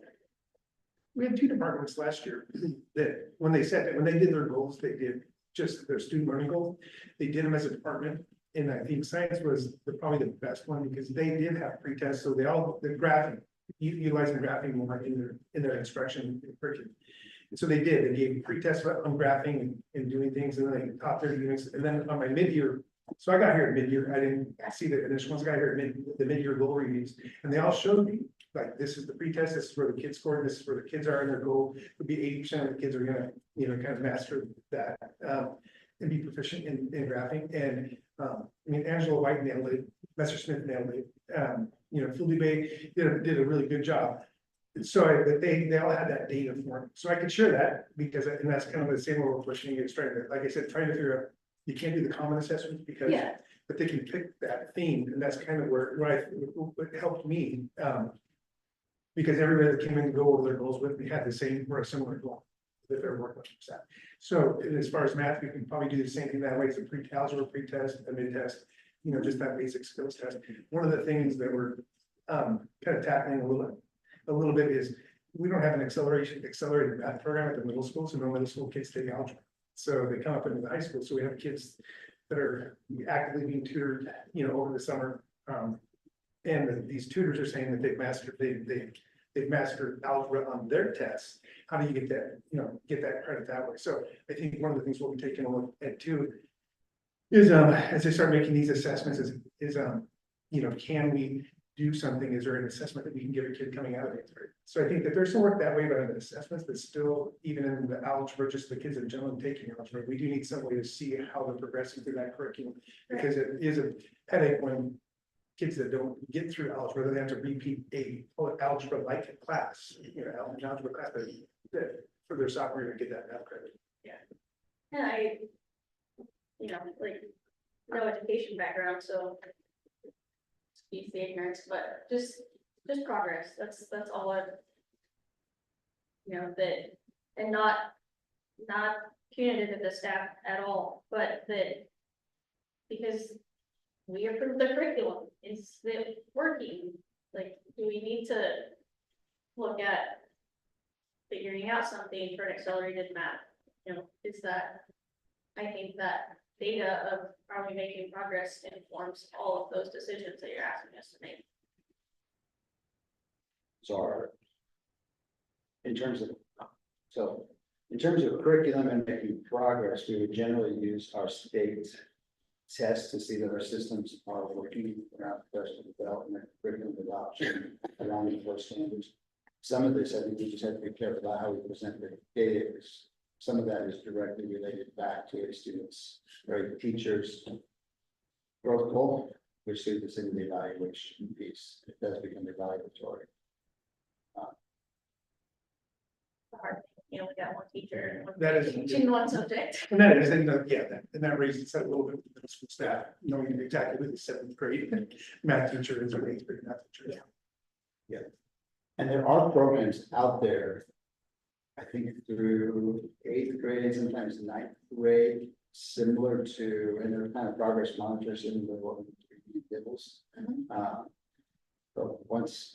We had two departments last year that, when they did their goals, they did just their student learning goals. They did them as a department, and I think science was probably the best one, because they did have pre-tests, so the graphing, utilizing graphing more in their instruction curriculum. And so they gave pre-tests on graphing and doing things, and then they taught their units, and then on my mid-year. So I got here at mid-year, I didn't see the initial ones, I got here at the mid-year goal reviews, and they all showed me, like, this is the pretest, this is where the kids scored, this is where the kids are in their goal. Would be 80% of the kids are gonna, kind of master that, and be proficient in graphing, and, I mean, Angela White nailed it, Lester Smith nailed it, Philly Bay did a really good job. So but they all had that data form, so I could share that, because, and that's kind of the same way we're pushing it, trying to, like I said, trying to figure out. You can't do the common assessment because, Yeah. but they can pick that theme, and that's kind of what helped me. Because everybody that came in to go over their goals with me had the same or a similar goal that they're working with. So as far as math, we can probably do the same thing that way. It's a pre-algebra, pre-test, a mid-test, just that basic skills test. One of the things that we're kind of tackling a little bit is we don't have an accelerated math program at the middle school, so no middle school kids take algebra. So they come up into the high school, so we have kids that are actively being tutored, over the summer. And these tutors are saying that they've mastered algebra on their tests. How do you get that, get that credit that way? So I think one of the things we'll be taking a look at too is, as they start making these assessments is, can we do something? Is there an assessment that we can give a kid coming out of it? So I think that there's some work that way, but in the assessments, but still, even in the algebra, just the kids in general taking algebra, we do need some way to see how they're progressing through that curriculum. Because it is a headache when kids that don't get through algebra, they have to repeat a algebra-like class, an algebra class, that for their sophomore year to get that math credit. And I, like, no education background, so. Excuse the ignorance, but just progress, that's all I. That, and not punitive of the staff at all, but that. Because we approve the curriculum, is it working? Like, do we need to look at figuring out something for an accelerated math? Is that, I think that data of are we making progress informs all of those decisions that you're asking us to make. In terms of curriculum and making progress, we would generally use our state tests to see that our systems are working around professional development, curriculum adoption, around the core standards. Some of this, I think we just have to be careful about how we present the data. Some of that is directly related back to a student's, or teachers' growth goal, which is in the evaluation piece. It does become evaluatory. Hard, we got one teacher. That is- Teaching one subject. And that is, and that raises that a little bit with the middle school staff, knowing exactly who the 7th grade math teacher is or 8th grade math teacher is. Yeah. And there are programs out there, I think through 8th grade and sometimes 9th grade, similar to, and they're kind of progress monitors in the what Dibbles. But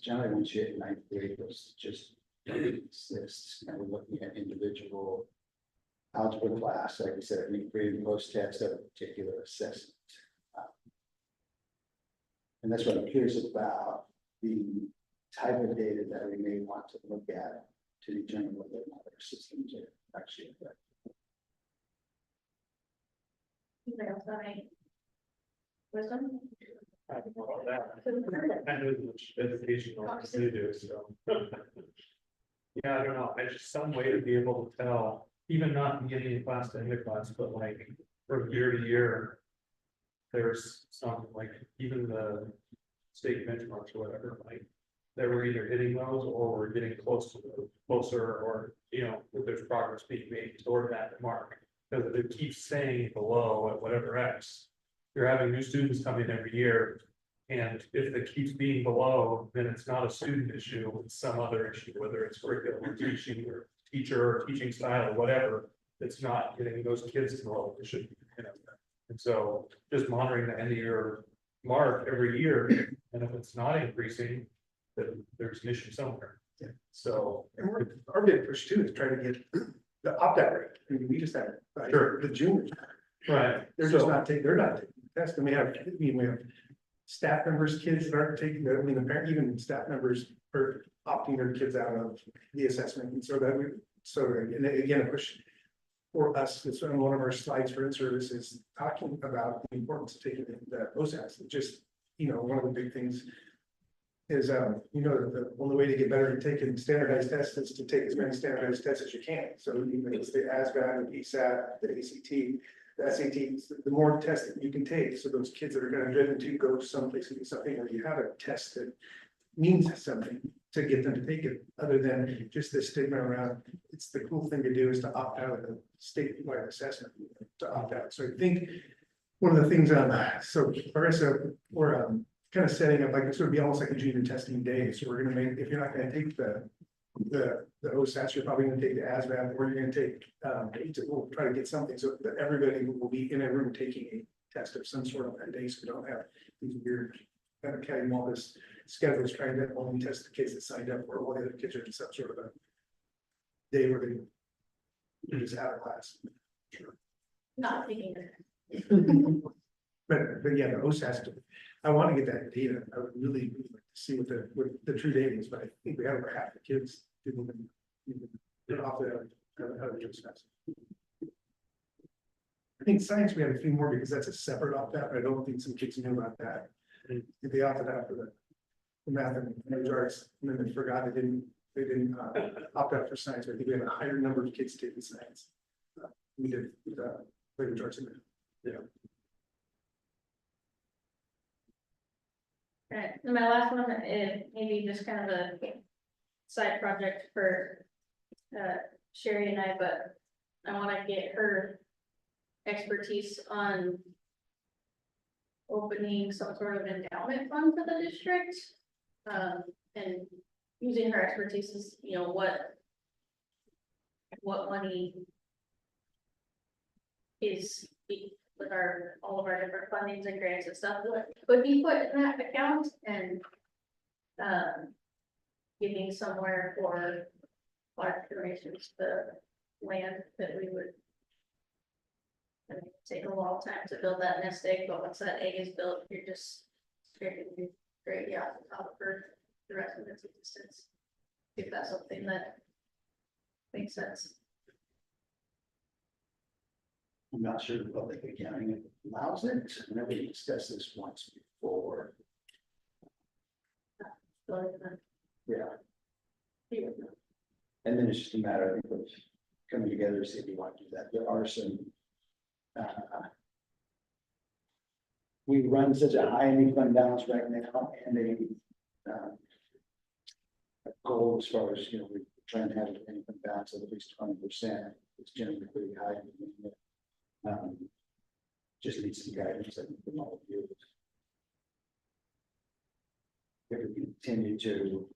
generally once you hit 9th grade, those just exists, and we're looking at individual algebra class, like I said, I mean, pre and post test of a particular assessment. And that's what I'm curious about, the type of data that we may want to look at to determine whether or not our systems are actually effective. Anybody else have any wisdom? I don't know about that. I know much education as you do, so. Yeah, I don't know, there's just some way to be able to tell, even not beginning of class to end of class, but like from year to year. There's some, like, even the state benchmarks or whatever, like, that we're either hitting those or we're getting closer, or, that there's progress being made toward that mark. Because if it keeps saying below at whatever X, you're having new students come in every year. And if it keeps being below, then it's not a student issue, it's some other issue, whether it's curriculum or teaching or teacher or teaching style or whatever. It's not getting those kids to the level it should be, And so just monitoring the end of year, mark every year, and if it's not increasing, then there's an issue somewhere. Yeah. So, And our big push too is try to get the opt-out rate. I mean, we just had, Sure. the juniors, right, they're just not taking, they're not taking the test, and we have staff members, kids that aren't taking the, I mean, the parent, even staff members are opting their kids out of the assessment, and so that we, so, and again, a push for us, it's on one of our slides for in-service is talking about the importance of taking the OSAS, just, one of the big things is, the only way to get better at taking standardized tests is to take as many standardized tests as you can. So even if it's the ASVAB, the PSAT, the ACT, the SAT, the more tests that you can take, so those kids that are gonna driven to go someplace and do something, or you have a test that means something to get them to take it, other than just the stigma around, it's the cool thing to do is to opt out of the statewide assessment, to opt out. So I think one of the things, so Marissa, we're kind of setting up, like, this would be almost like a junior testing day, so we're gonna make, if you're not gonna take the OSAS, you're probably gonna take the ASVAB, or you're gonna take, we'll try to get something, so that everybody will be in a room taking a test of some sort on that day, so we don't have these weird, kind of carrying all this schedules, trying to only test the kids that signed up, or all the other kids are in some sort of a day where they're just out of class. Not taking it. But yeah, the OSAS, I want to get that data. I would really like to see what the true data is, but I think we have over half the kids didn't even get off the out of the OSAS. I think science, we had a few more because that's a separate opt-out, but I don't think some kids knew about that. If they opted out for the math and language arts, and then they forgot they didn't opt out for science. I think we had a higher number of kids taking science. We did language arts in there. Yeah. Alright, and my last one is maybe just kind of a side project for Sherry and I, but I wanna get her expertise on opening some sort of endowment fund for the district. And using her expertise is, what money is with all of our different fundings and grants and stuff that could be put in that account, and giving somewhere for large donations to land that we would. And it would take a long time to build that nest egg, but once that egg is built, you're just straight out the top for the rest of its existence. If that's something that makes sense. I'm not sure the public accounting allows it. I know we discussed this once before. Yeah, and then it's just a matter, I think, of coming together to see if we want to do that. There are some. We run such a high ending fund balance right now, and a goal as far as, we're trying to have an ending fund balance of at least 20%. It's generally pretty high. Just need some guidance, I think, from all of you. If we continue to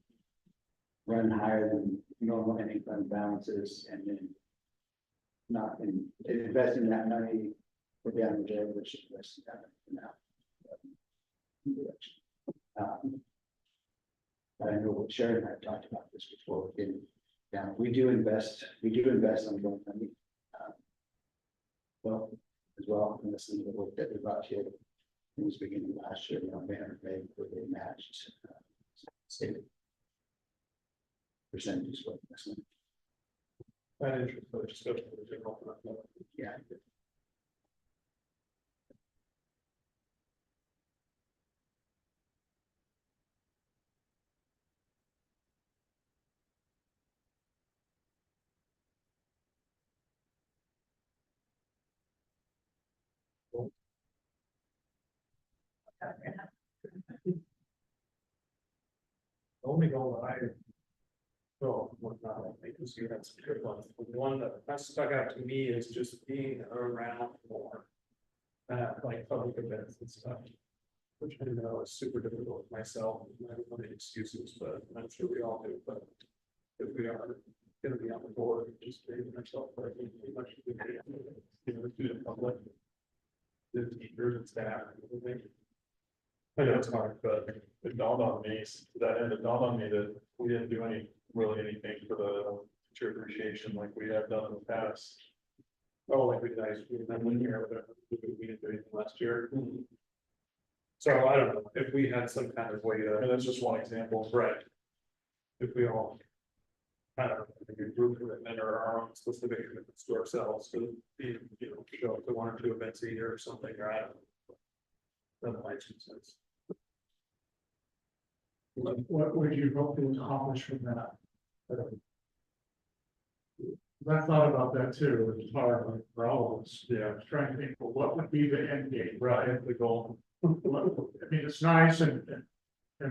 run higher than normal ending fund balances, and then not investing that money for down the road, which investing that now. I know what Sharon and I have talked about this before. Down, we do invest on going money. Well, as well, and listening to the work that we brought here. It was beginning last year, Banner Bay, where they matched state percentages for investment. that interest, but just go to the general fund. Yeah. The only goal that I. Well, not only, because you had some good ones, but the one that stuck out to me is just being around more. Like public events and stuff. Which I know is super difficult with myself, I don't want any excuses, but I'm sure we all do, but. If we are gonna be on the board, just being ourselves, but I think pretty much. To the public. The teachers and staff and everything. I know it's hard, but it dawned on me, to that end, it dawned on me that we didn't do really anything for the teacher appreciation like we have done in the past. Oh, like we did 1 year, but we didn't do anything last year. So I don't know, if we had some kind of way I mean, to, that's just one example. right? If we all. I don't know, maybe a group commitment or our own specific commitments to ourselves to be, show up to 1 or 2 events a year or something, or I don't know. That might make sense. What would you hope to accomplish from that? I thought about that too, it's hard like, for all of us, Yeah, trying to think, well, what would be the end game? right, the goal. I mean, it's nice and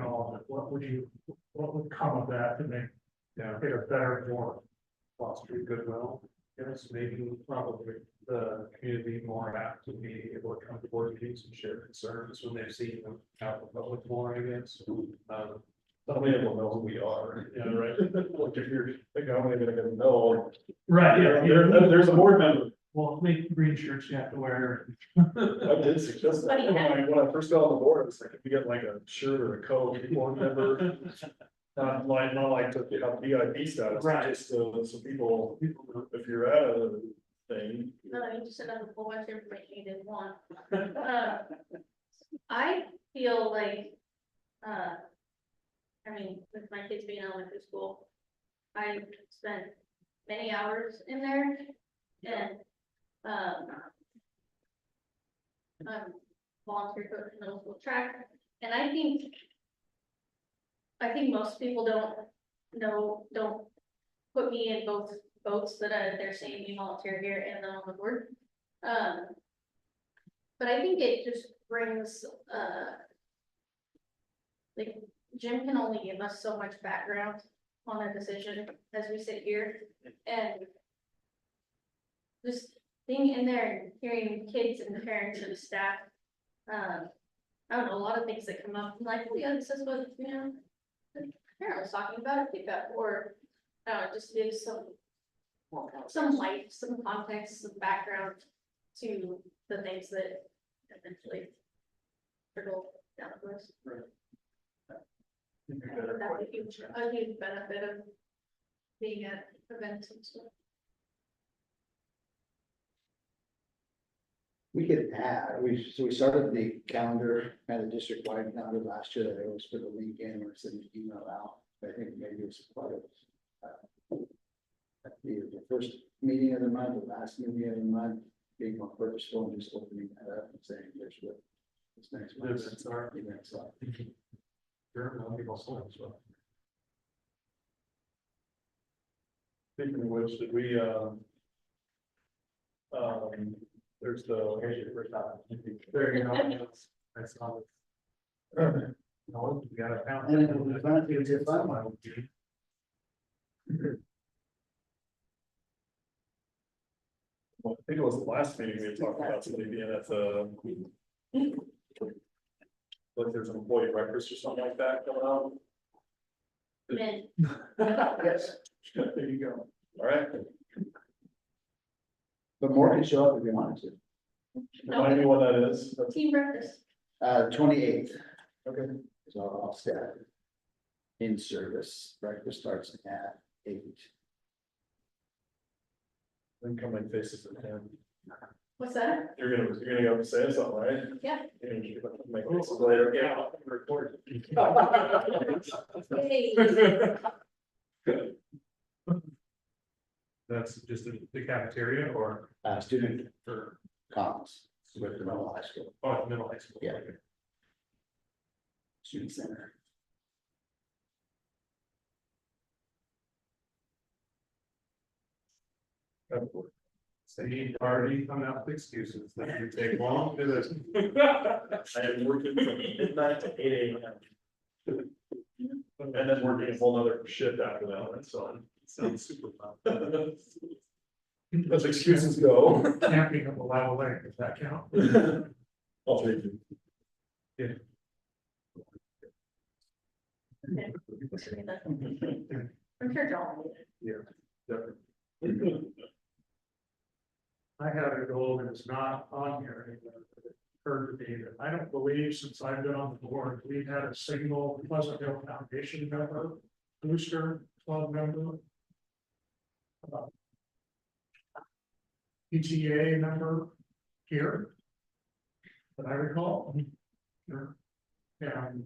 all, but what would come of that to make Yeah, it a better, more, foster goodwill. Yes, maybe probably the community more apt to be able to come to board meetings and share concerns when they've seen them out in public more, I guess. Somebody will know who we are. Yeah, right. Like if you're, like, I'm even gonna know. right, There's a board member. well, make green shirts you have to wear. I did suggest that. When I first got on the board, I was like, if you get like a shirt or a coat, board member. Not like to have VIP status, Right. just so people, if you're at a thing. No, you just said a whole bunch of information you didn't want. I feel like, I mean, with my kids being in elementary school, I spent many hours in there and, I'm volunteer coach in middle school track, and I think most people don't put me in both boats that they're saying you volunteer here and then on the board. But I think it just brings, like, Jim can only give us so much background on a decision as we sit here, and just being in there and hearing kids and parents and staff, I don't know, a lot of things that come up, like, well, yeah, this is what, the parent was talking about it, pickup, or, just give some light, some context, some background to the things that eventually trickle down to us. That's a huge benefit of being at events and stuff. We could add, we started the calendar, had a district-wide calendar last year that I always put a link in or send an email out. I think maybe it's part of. The first meeting of the month, the last meeting of the month, being more purposeful and just opening that up and saying, here's what. This next month. Events are. Events are. Sure, a lot of people saw it as well. Speaking of which, did we, there's the. There you go. I saw it. No, you gotta count. And it's a fun one. Well, I think it was the last meeting we had talked about somebody being at the. Like there's an employee breakfast or something like that going on. Men, Yes, There you go. All right. but more can show up if you wanted to. Remind me what that is. That's- team breakfast, 28th. Okay. So I'll start. In service, breakfast starts at 8. Then come in faces at him. what's that? You're gonna go say something, right? Yeah. You're gonna make faces later. Yeah, I'll record. Hey, That's just the cafeteria or Student for, comms with the middle high school, oh, middle high school? Yeah. Okay. student center. Say, already come out with excuses, that you take long to this. I am working from midnight to 8 AM. And then working a whole other shift after that, and so. Sounds super fun. As excuses go. Camping up a level length, does that count? I'll take you. I'm sure John. I had a goal that is not on here anymore. occurred to me that I don't believe since I've been on the board, we've had a single Pleasant Hill Foundation member, booster club member. PTA member here. That I recall. Sure. And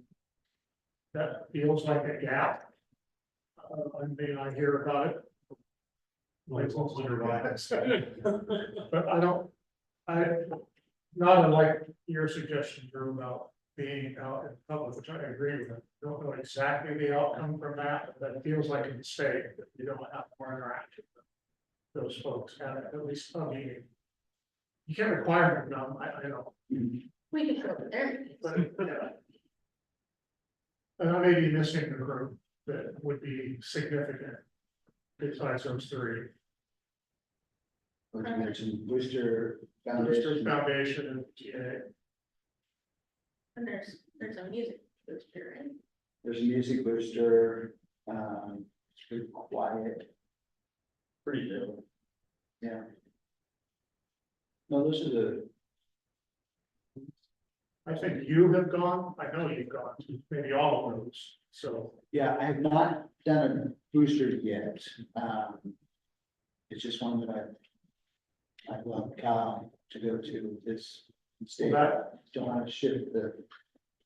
that feels like a gap. I may not hear about it. But I don't, not unlike your suggestion, Drew, about being out in public, which I agree with. Don't know exactly the outcome from that, but it feels like a mistake that you don't have more interaction with those folks at least a meeting. You can't require them, no, I know. We could go there. But, yeah. And I may be missing a group that would be significant besides those three. What you mentioned, Booster Booster Foundation, Foundation and TA. And there's a music booster and there's a music booster, it's pretty quiet, Pretty new. yeah. No, those are the, I think you have gone, I know you've gone to maybe all of those, so. yeah, I have not done a booster yet. It's just one that I want Cal to go to this state. Don't want to shift the,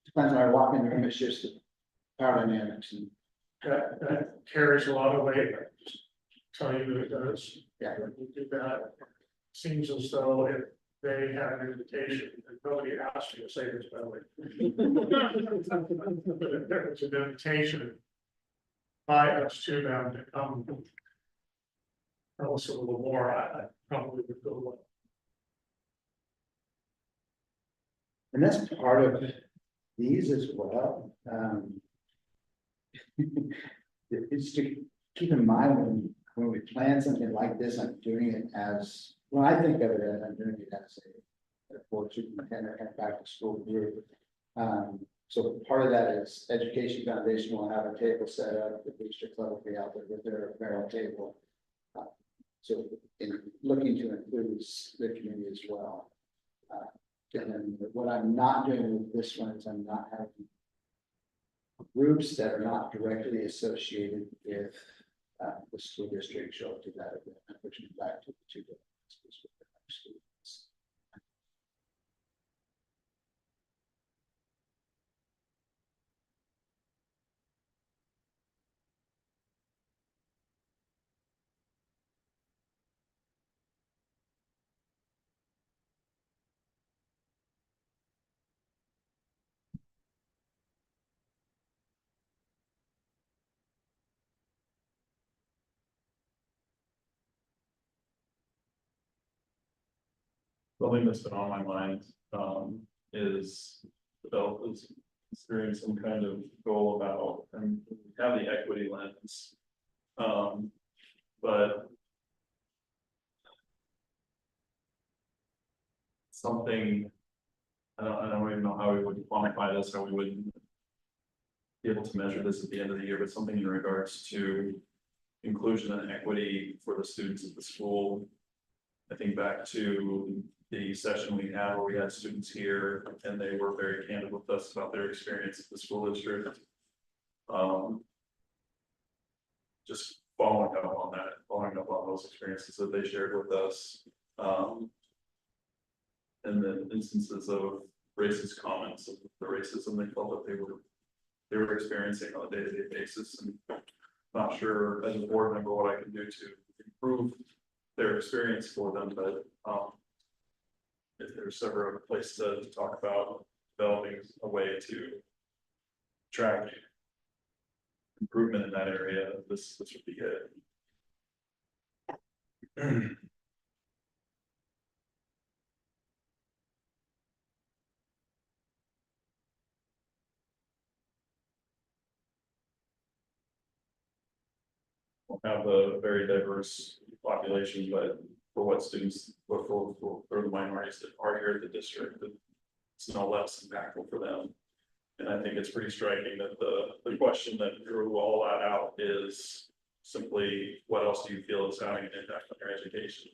depends on I walk in the room, it shifts the power dynamics and, That carries a lot of weight, I just tell you that it does. yeah. When you do that, seems as though if they have an invitation, and nobody asked you to say this, by the way. But if there was an invitation by us to them to come tell us a little more, I probably would go with. And that's part of these as well. It's to keep in mind when we plan something like this, I'm doing it as, when I think of it, I'm doing it as a board superintendent and back to school group. So part of that is Education Foundation will have a table set up, the booster club will be out there with their barrel table. So in looking to include the community as well. And then what I'm not doing with this one is I'm not having groups that are not directly associated with the school district show up to that event, which is back to the two different schools. Something that's been on my mind, is developers considering some kind of goal about, and we have the equity lens. But something, I don't even know how we would quantify this, how we would be able to measure this at the end of the year, but something in regards to inclusion and equity for the students at the school. I think back to the session we had where we had students here and they were very candid with us about their experience at the school district. Just following up on those experiences that they shared with us. And the instances of racist comments, of the racism they felt that they were experiencing on a day-to-day basis, and not sure as a board member what I can do to improve their experience for them, but if there's ever a place to talk about developing a way to track improvement in that area, this would be good. We'll have a very diverse population, but for what students, for the minorities that are here at the district, it's no less impactful for them. And I think it's pretty striking that the question that drew all that out is simply, what else do you feel is having an impact on your education?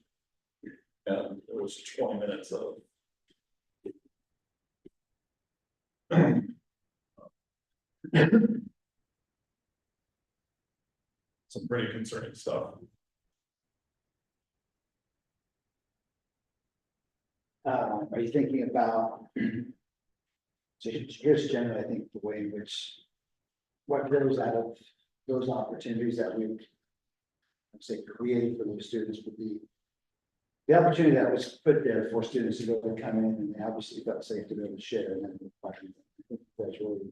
And it was 20 minutes of Some pretty concerning stuff. Are you thinking about? So here's generally, I think, the way in which. What grows out of those opportunities that we've. Let's say created for those students would be. The opportunity that was put there for students to go and come in and they obviously felt safe to be able to share and then. I think that's really.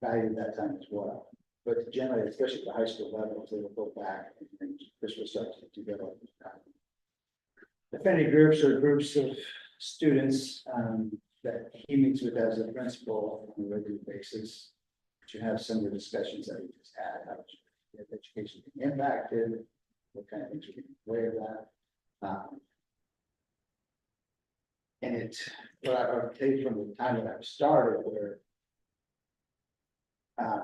Valued that time as well, but generally, especially at the high school level, they will go back and this will start to develop. Affinity groups or groups of students that he meets with as a principal on a regular basis. To have some of the discussions that we just had, how education being impacted, what kind of things we can aware of that. And what I'll tell you from the time that I've started, where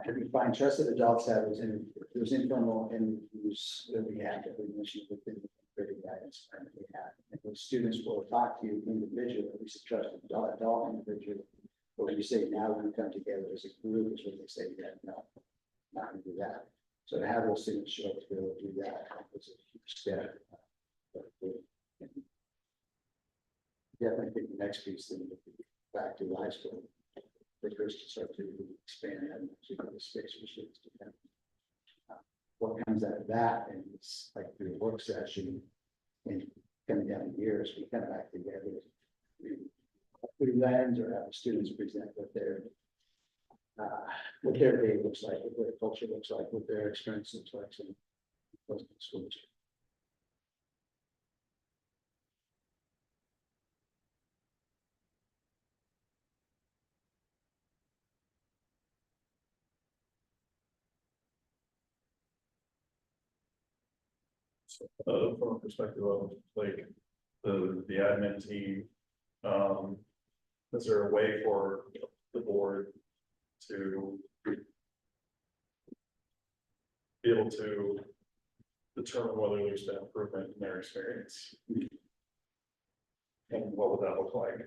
if you find trusted adults that was informal interviews that we had that we mentioned within the creative guidance plan that we had. And those students will talk to you individually, at least a trusted adult individual. But when you say now we come together as a group, is what they say, yeah, no, not gonna do that. So to have those students show up to be able to do that was a huge step. Definitely think the next piece then would be back to high school. The first to start to expand and to the space for students to come. What comes out of that and it's like through a work session and coming down the years, we come back together. We lens or have the students present what their day looks like, what their culture looks like, what their experience looks like. So those schools. From a perspective of like the admin team, is there a way for the board to be able to determine whether there's been improvement in their experience? And what would that look like?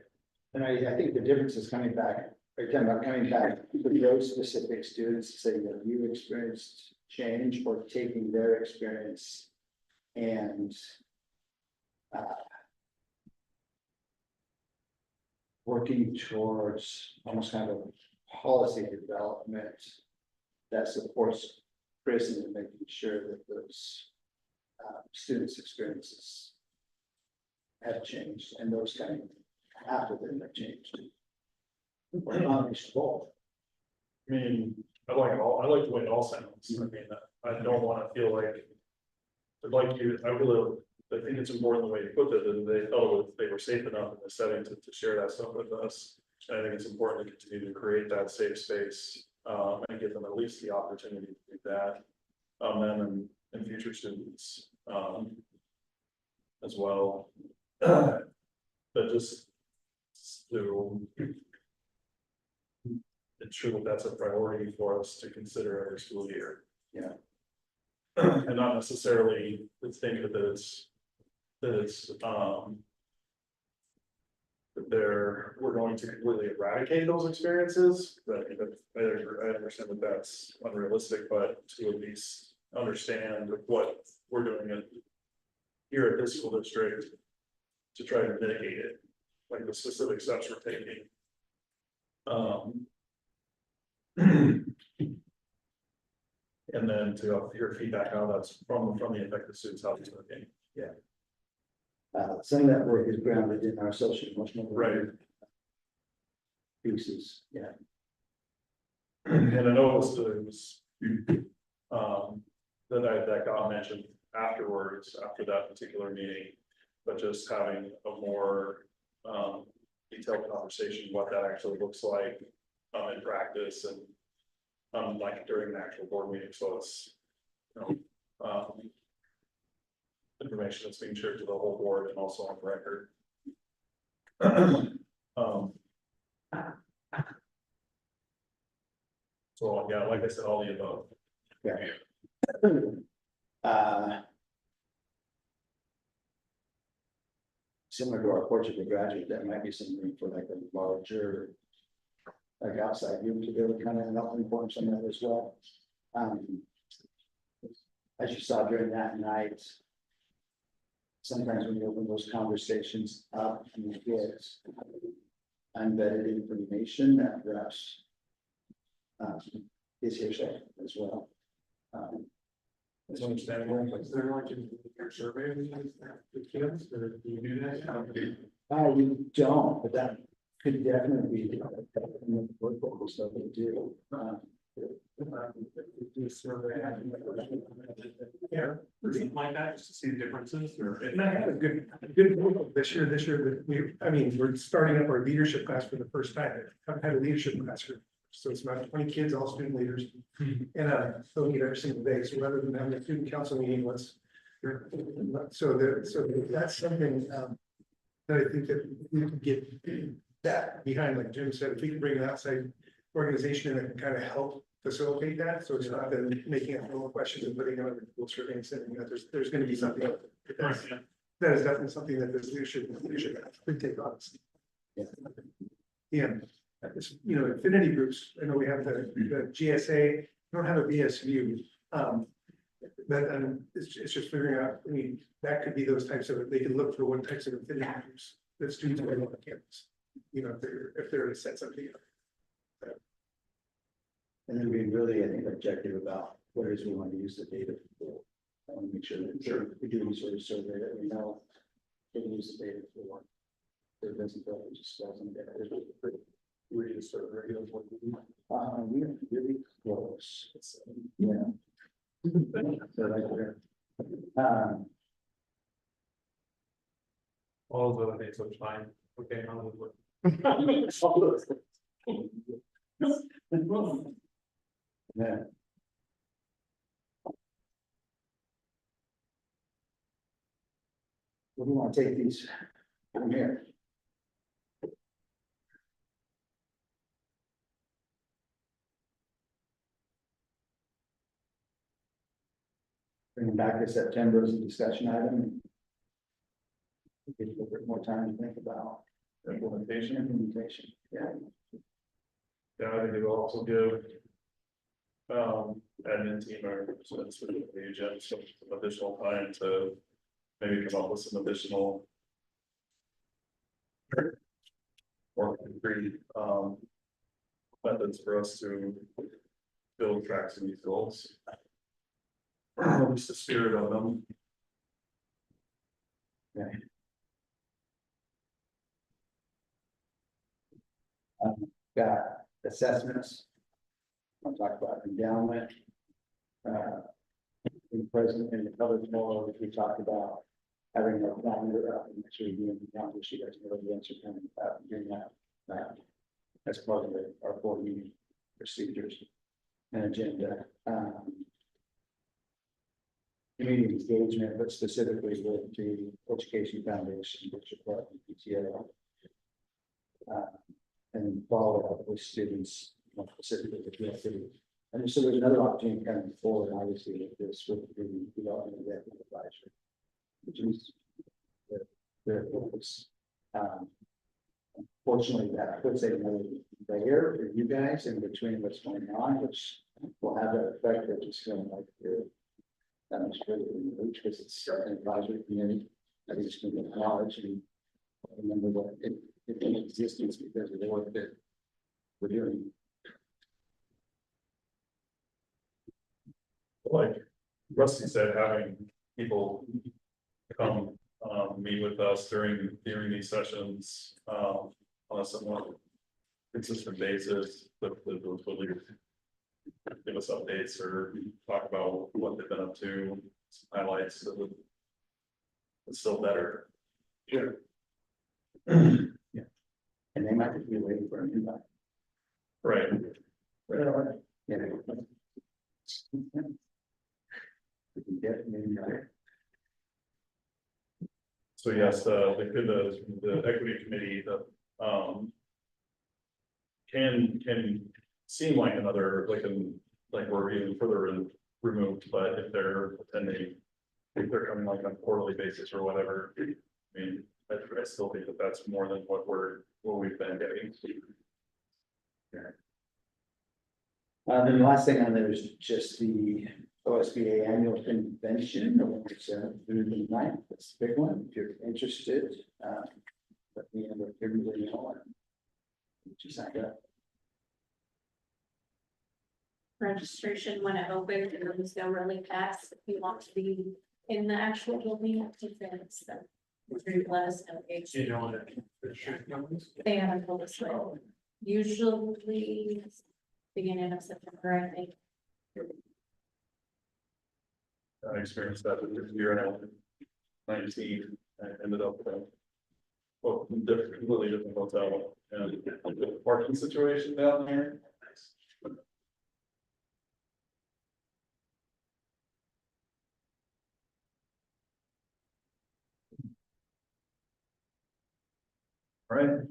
And I think the difference is coming back, are you talking about coming back with those specific students, saying that you experienced change or taking their experience and working towards almost kind of policy development that supports prison and making sure that those students' experiences have changed and those kind of after them have changed. Or not both. I mean, I like it all, I like the way it all sounds, I mean, I don't wanna feel like. I'd like you, I think it's important the way you put it, that they felt they were safe enough in the setting to share that stuff with us. And I think it's important to continue to create that safe space, and give them at least the opportunity to do that. And future students, as well. But just to ensure that that's a priority for us to consider every school year. Yeah. And not necessarily think that it's, that we're going to completely eradicate those experiences, but I understand that that's unrealistic, but to at least understand what we're doing here at this school district to try to mitigate it, like the specific steps we're taking. And then to hear feedback on that's from the affected students, how it's working. Some of that work is grounded in our social emotional Right. pieces, yeah. And I know it was that got mentioned afterwards, after that particular meeting, but just having a more detailed conversation, what that actually looks like in practice and like during the actual board meeting, so it's, you know, information that's being shared to the whole board and also on record. So yeah, like I said, all the above. Similar to our portrait of graduate, that might be something for like a larger like outside group to be able to kind of help inform some of that as well. As you saw during that night, sometimes when you open those conversations up, you get unvetted information that perhaps is hearsay as well. It's understandable, but is there like a survey of the kids, or do you do that? We don't, but that could definitely be what stuff we do. Do a survey. Yeah, or something like that, just to see the differences, or. And I had a good group this year that we're starting up our leadership class for the first time. I've had a leadership class for, so it's about 20 kids, all student leaders. And they'll meet every single day, so rather than having a student council meeting, so that's something that I think that we can get that behind, like Jim said, if we can bring an outside organization in that can kind of help facilitate that, so it's not that making up more questions and putting out a Google survey and saying that there's gonna be something. That is definitely something that this leadership could take on. Yeah, it's, affinity groups, I know we have the GSA, we don't have a BSU. But it's just figuring out, that could be those types of, they can look for what types of affinity groups that students are on campus. If they're to set something up. And then be really, I think, objective about what it is we want to use the data for. I want to make sure that we do any sort of survey that we know we can use the data for. It doesn't go, it just doesn't get it. We just sort of regular what we do. We're really close. Yeah. So right there. All those other things look fine, okay, on the work. Yeah. What do you want to take these from here? Bring them back to September as a discussion item. Give a little bit more time to think about implementation, yeah. Yeah, I think it will also give. Admin team or so it's with the agenda, some additional time to maybe come up with some additional. Or concrete, methods for us to build tracks in these goals. At least the spirit of them. Got assessments. I'll talk about endowment. In present in the covered more, which we talked about having a calendar up and actually doing the calendar sheet, as well as the answer coming out and doing that. As part of our board meeting procedures and agenda. Community engagement, but specifically with the Education Foundation, which is part of the PTO. And follow up with students, specifically with the activity. And so there's another opportunity coming forward, obviously, with this, with the development of that advisory, which is their focus. Fortunately, that puts another layer for you guys in between what's going on, which will have that effect of just feeling like you're that much further in reach, because it's an advisory community. I think it's going to be acknowledged and remember what it in existence because of the work that we're doing. Like Rusty said, having people come meet with us during these sessions on a somewhat consistent basis, give us updates or talk about what they've been up to, some highlights of it. It's still better. Sure. Yeah. And they might be waiting for an invite. Right. Yeah. We can get an invite. So yes, the equity committee, can seem like another, like we're even further removed, but if they're attending, if they're coming like on a quarterly basis or whatever, I mean, I still think that that's more than what we've been getting. Yeah. Then the last thing on there is just the OSBA annual convention, which is through the 9th. That's the big one. If you're interested, let me know, everybody know. Just signed up. Registration when it opens and then go really fast if you want to be in the actual building at events, so. Let us know. You know, the shirt numbers. They haven't told us when. Usually beginning of September, I think. I experienced that with this year and 19, I ended up with well, completely different hotel and the parking situation down there. Right.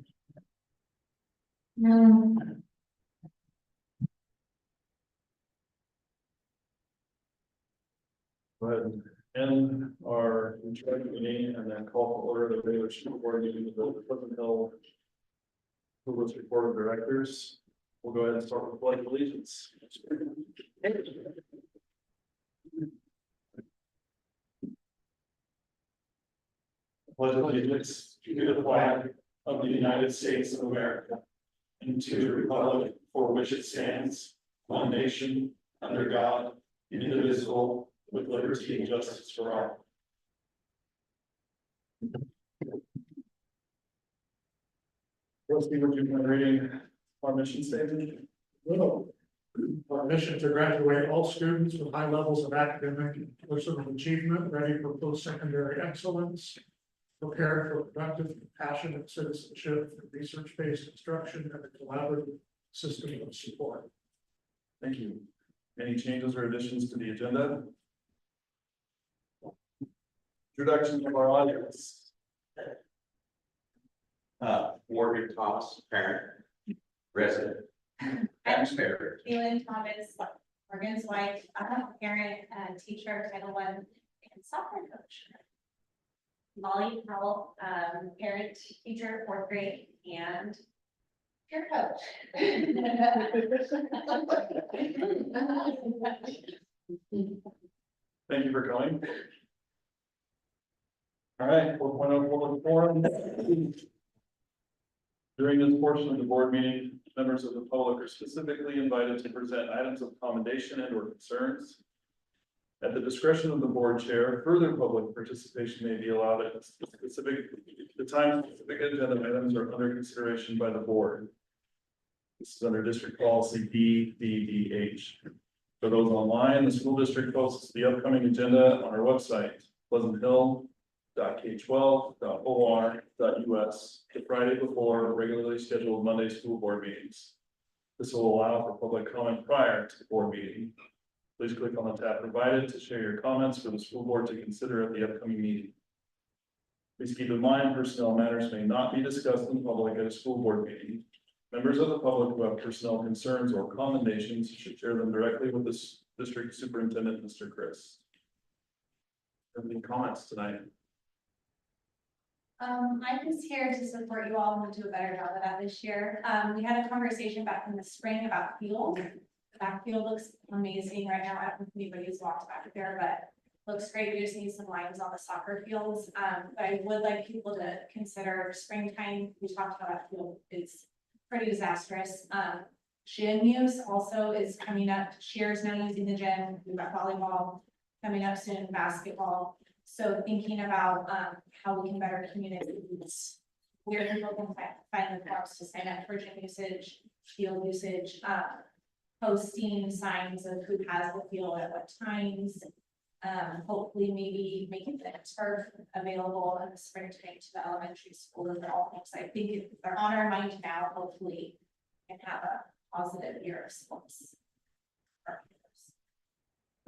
Go ahead and end our joint meeting and then call to order the regular school board meeting of the Pleasant Hill School District Board of Directors. We'll go ahead and start with pledge of allegiance. Pledge of allegiance to the flag of the United States of America and to the republic for which it stands, one nation, under God, indivisible, with liberty and justice for all. Rusty, would you mind reading our mission statement? Well, our mission to graduate all students with high levels of academic and personal achievement, ready for post-secondary excellence, prepared for productive, passionate citizenship, research-based instruction, and a collaborative system of support. Thank you. Any changes or additions to the agenda? Introduction of our audience. Morgan Thomas, parent, resident, taxpayer. Kaylin Thomas, Morgan's wife, parent, teacher, Title I, and soccer coach. Molly Powell, parent, teacher, 4th grade, and peer coach. Thank you for coming. All right, 4.0 public forum. During this portion of the board meeting, members of the public are specifically invited to present items of commendation and or concerns. At the discretion of the board chair, further public participation may be allowed at the time specific agenda items are under consideration by the board. This is under district policy DDDH. For those online, the school district posts the upcoming agenda on our website, pleasanthill.k12.or.us, the Friday before regularly scheduled Monday school board meetings. This will allow for public comment prior to the board meeting. Please click on the tab provided to share your comments for the school board to consider at the upcoming meeting. Please keep in mind, personnel matters may not be discussed in public at a school board meeting. Members of the public who have personnel concerns or commendations should share them directly with the district superintendent, Mr. Chris. Any comments tonight? I'm just here to support you all and we'll do a better job of that this year. We had a conversation back in the spring about field. The backfield looks amazing right now. I don't know if anybody's walked back there, but looks great. We just need some lines on the soccer fields. But I would like people to consider springtime. We talked about that field. It's pretty disastrous. Gym use also is coming up. Cheers now using the gym. We've got volleyball coming up soon, basketball. So thinking about how we can better communicate where people can find the forms to sign up for gym usage, field usage, posting signs of who has the field at what times. Hopefully maybe making the turf available in the springtime to the elementary school and all things. I think if they're on our mind now, hopefully can have a positive year of sports.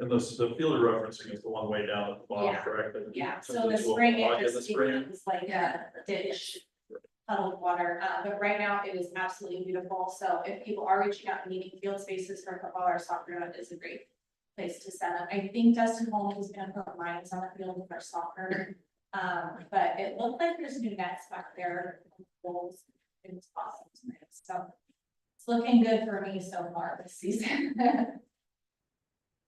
And the field you're referencing is the one way down at the bottom, Yeah. correct? Yeah, so Turns the into a spring, log it in the just spring. becomes like a ditch, puddled water, but right now it is absolutely beautiful, so if people are reaching out and needing field spaces for football or soccer, that is a great place to set up. I think Dustin Holmes is gonna put lines on the field for soccer, but it looked like there's new nets back there, goals, it was awesome tonight, so. looking good for me so far this season.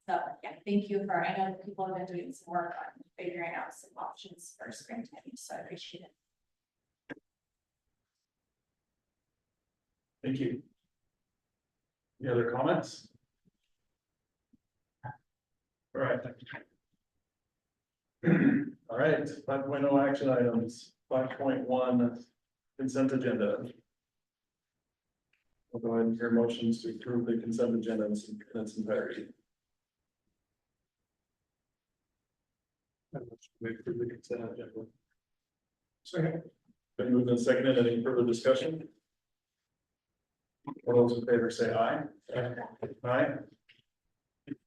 So, yeah, thank you for, I know people have been doing some work on figuring out some options for spring time, so I appreciate it. Thank you. Any other comments? All right. All right, 5.0 action items, 5.1 consent agenda. We'll go ahead and hear motions to approve the consent agenda in its entirety. Wait for the consent agenda. Second. Been moved and seconded. Any further discussion? All those in favor say aye. Aye.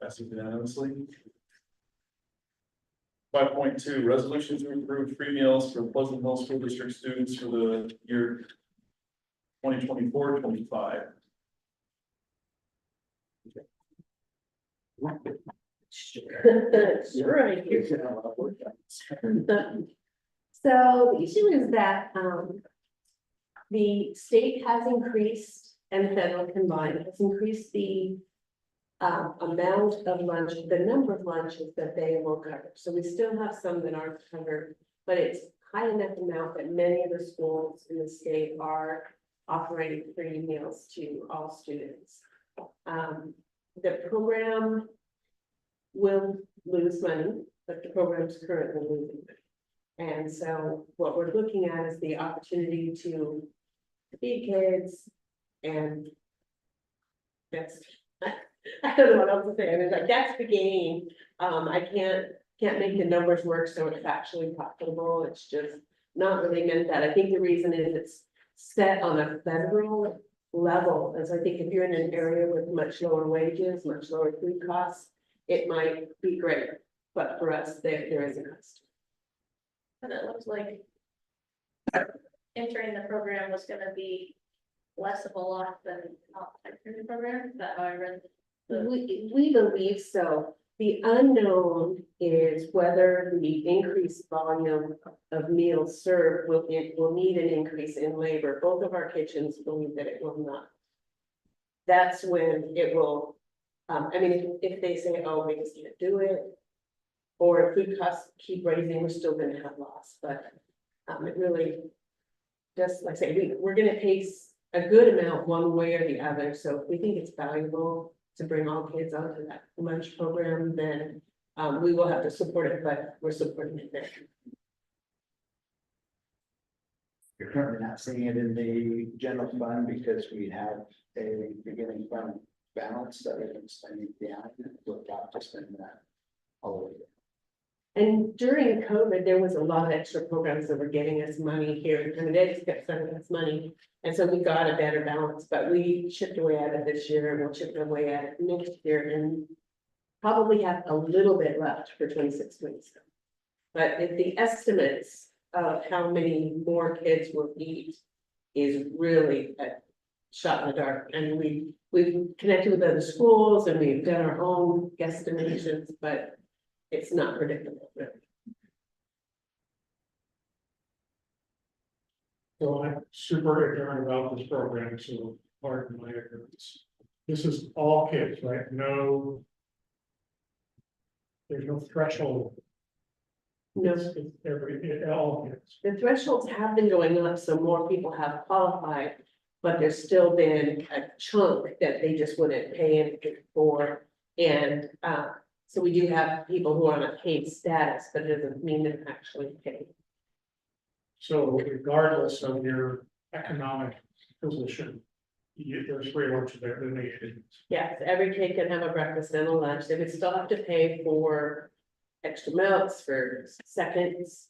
Passes unanimously. 5.2, resolution to approve free meals for Pleasant Hill School District students for the year 2024-25. Sure, I do. So the issue is that, the state has increased and the federal combined has increased the amount of lunch, the number of lunches that they will cover. So we still have some that aren't covered, but it's high enough amount that many of the schools in the state are offering free meals to all students. The program will lose money, but the program's currently losing money. And so what we're looking at is the opportunity to feed kids and that's, I don't know what else to say. I mean, like, that's the game. I can't make the numbers work so it's actually profitable. It's just not really meant that. I think the reason is it's set on a federal level. As I think if you're in an area with much lower wages, much lower food costs, it might be great. But for us, there is a cost. And it looks like entering the program was gonna be less of a loss than not entering the program. Is that how I read? We believe so. The unknown is whether the increased volume of meals served will need an increase in labor. Both of our kitchens believe that it will not. That's when it will, I mean, if they say, oh, we just can't do it. Or if food costs keep rising, we're still gonna have loss, but it really, just like I say, we're gonna pay a good amount one way or the other. So if we think it's valuable to bring all kids onto that lunch program, then we will have to support it, but we're supporting it there. You're currently not seeing it in the general fund because we have a beginning fund balance that we can spend down, we'll have to spend that all over. And during COVID, there was a lot of extra programs that were getting us money here, and they just kept sending us money. And so we got a better balance, but we chipped away at it this year, and we'll chip away at it next year, and probably have a little bit left for 26, 27. But if the estimates of how many more kids will eat is really a shot in the dark. And we've connected with other schools and we've done our own guesstimations, but it's not predictable, really. So I'm super ignorant about this program, so pardon my ignorance. This is all kids, right? No. There's no threshold. No. It's all kids. The thresholds have been going up, so more people have qualified, but there's still been a chunk that they just wouldn't pay anything for. And so we do have people who are on a paid status, but it doesn't mean they're actually paid. So regardless of your economic position, there's free lunch there, the nation. Yes, every kid can have a breakfast and a lunch. They would still have to pay for extra milks, for seconds.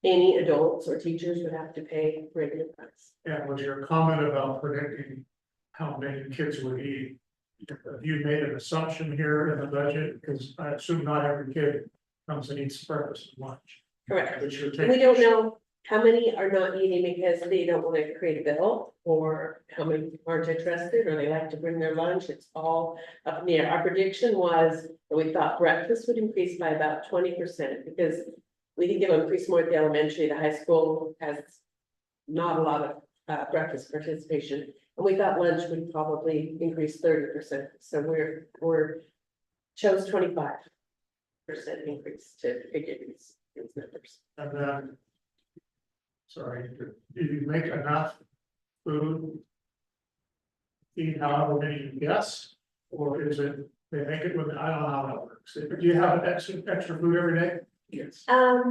Any adults or teachers would have to pay regular price. And was your comment about predicting how many kids would eat? Have you made an assumption here in the budget? Because I assume not every kid comes and eats breakfast and lunch. Correct. But you're And we taking, don't know how many are not eating because they don't want to create a bill, or how many aren't interested, or they like to bring their lunch. It's all up in the air. Our prediction was that we thought breakfast would increase by about 20%, because we think it will increase more at the elementary. The high school has not a lot of breakfast participation, And we thought lunch would probably increase 30%, so we're chose 25% increase to figure these numbers. And then. Sorry, do you make enough food? Eat however many you guess, or is it, they make it with, I don't know how that works. Do you have extra food every day? Yes. Try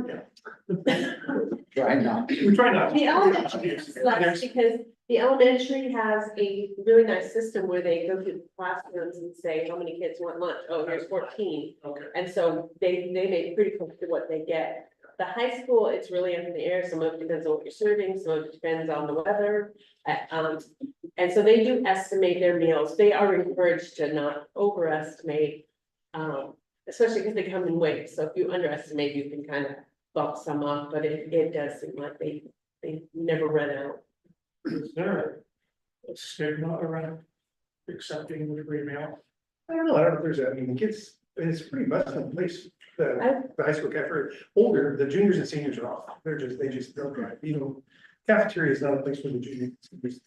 not. We try not. The elementary is less because the elementary has a really nice system where they go through the classrooms and say, how many kids want lunch? Oh, here's 14. Okay. And so they make pretty close to what they get. The high school, it's really up in the air. Some of it depends on what you're serving, some of it depends on the weather. And so they do estimate their meals. They are encouraged to not overestimate. Especially because they come in waves. So if you underestimate, you can kind of bump some up, but it does seem like they never run out. Is there a stigma around accepting the free meal? I don't know if there's a, I mean, the kids, it's pretty much the place, the high school cafeteria, older, the juniors and seniors are off, they just don't drive, you know. Cafeteria is not a place where the juniors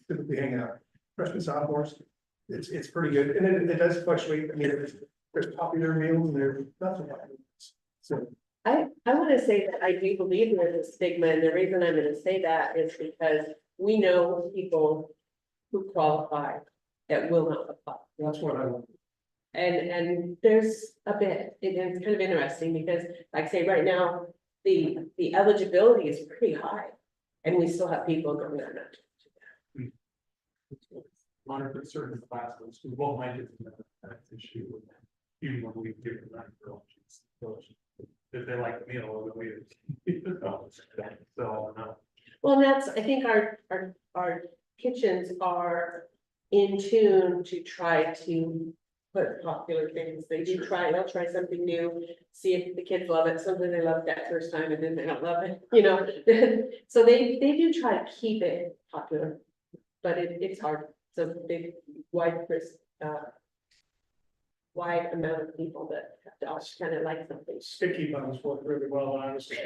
typically hang out, freshmen, sophomores, it's pretty good, and it does fluctuate, I mean, there's popular meals and there's nothing like this. So, I want to say that I do believe there's a stigma, and the reason I'm going to say that is because we know people who qualify that will not apply. That's what I want. And there's a bit, it is kind of interesting because, like I say, right now, the eligibility is pretty high. And we still have people going there not. Monitor certain classes, we won't mind it, that issue with them. Even when we give them that girl, if they like the meal, then we. So, no. Well, that's, I think our kitchens are in tune to try to put popular things. They'll try something new, see if the kids love it, something they loved that first time and then they don't love it, you know. So they do try to keep it popular, but it's hard. It's a big, wide amount of people that have to all kind of like something. Sticky buns work really well, honestly.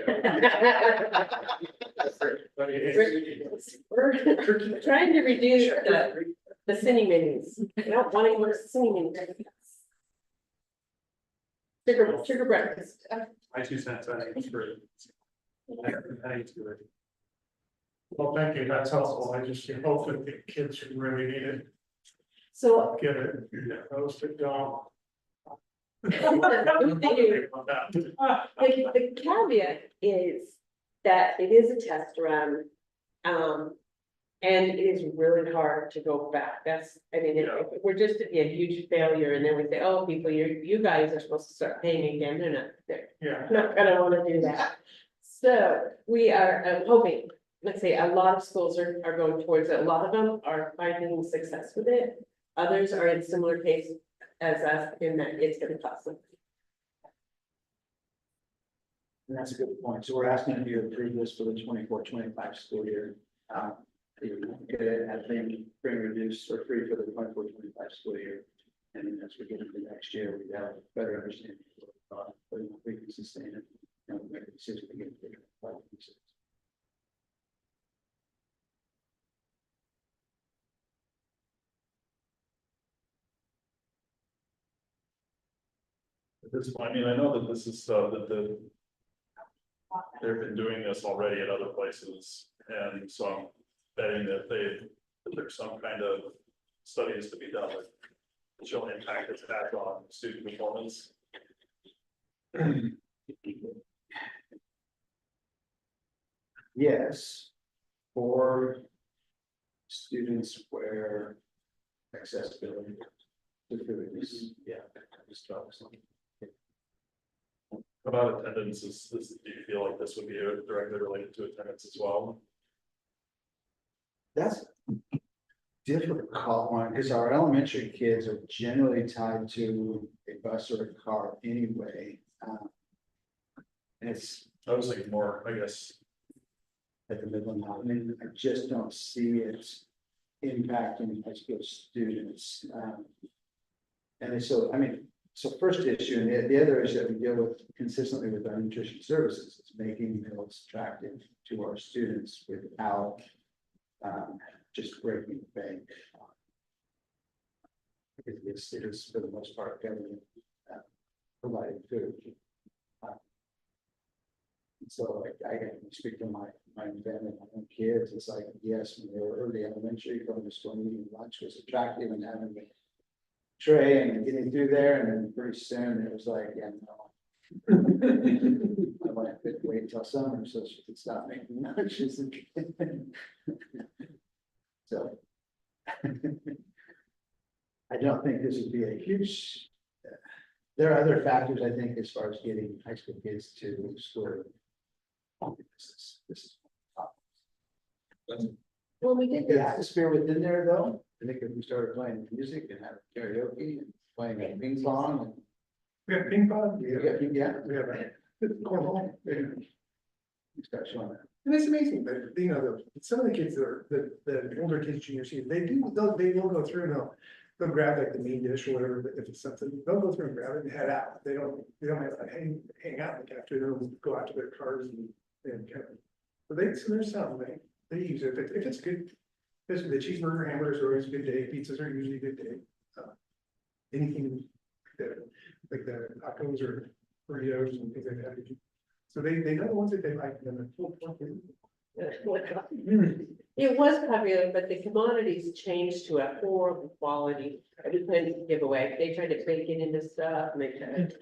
We're trying to reduce the cine minis. I don't want any more cine minis. Sugar breakfast. My 2 cents, I think it's great. I think it's good. Well, thank you, that's helpful, I just hope that the kids who really need it, So get it, roasted dog. the caveat is that it is a test run. And it is really hard to go back. That's, I mean, if we're just to be a huge failure and then we say, oh, people, you guys are supposed to start paying again. They're not gonna wanna do that. So we are hoping, let's say, a lot of schools are going towards it. A lot of them are finding success with it. Others are in similar case as us in that it's gonna cost them. And that's a good point. So we're asking you to approve this for the 24-25 school year. Get it, I think, bring reduced or free for the 24-25 school year. And then as we get into next year, we have a better understanding of whether we can sustain it. And we'll make a decision to get it. At this point, I mean, I know that this is stuff that they've been doing this already at other places, and so I'm betting that there's some kind of studies to be done that show impact it's had on student performance. Yes, for students where accessibility to food is, just something. About attendance, do you feel like this would be directly related to attendance as well? That's a difficult one, because our elementary kids are generally tied to a bus or a car anyway. And it's I was thinking more, I guess, at the middle now, I mean, I just don't see it impacting high school students. And so, I mean, so first issue, and the other issue that we deal with consistently with our nutrition services is making meals attractive to our students without just breaking the bank. It is for the most part government provided food. So I can speak to my family, my own kids, it's like, yes, when they were early elementary, going to school, and eating lunch was attractive and having the tray and getting through there, and then pretty soon it was like, yeah, no. I want to wait until summer so she could stop making lunches. So. I don't think this would be a huge. There are other factors, I think, as far as getting high school kids to school. This is. Well, we did The this, atmosphere within there, though, I think if we started playing music and having karaoke and playing a ping pong and. We have ping pong, we have, Yeah. we have cornhole. We start showing that. And it's amazing, but you know, some of the kids that are, the older kids, junior senior, they will go through and they'll grab like the main dish or whatever, if it's something, they'll go through and grab it and head out. They don't have to hang out in the cafeteria, they'll go out to their cars and kind of. So there's some, they use it, if it's good, especially the cheeseburger, hamburgers are always a good day, pizzas are usually a good day. Anything like the tacos or burritos and things like that. So they know the ones that they like, and then it was popular, but the commodities changed to a horrible quality. Every time you give away, they tried to bake it into stuff and they tried to.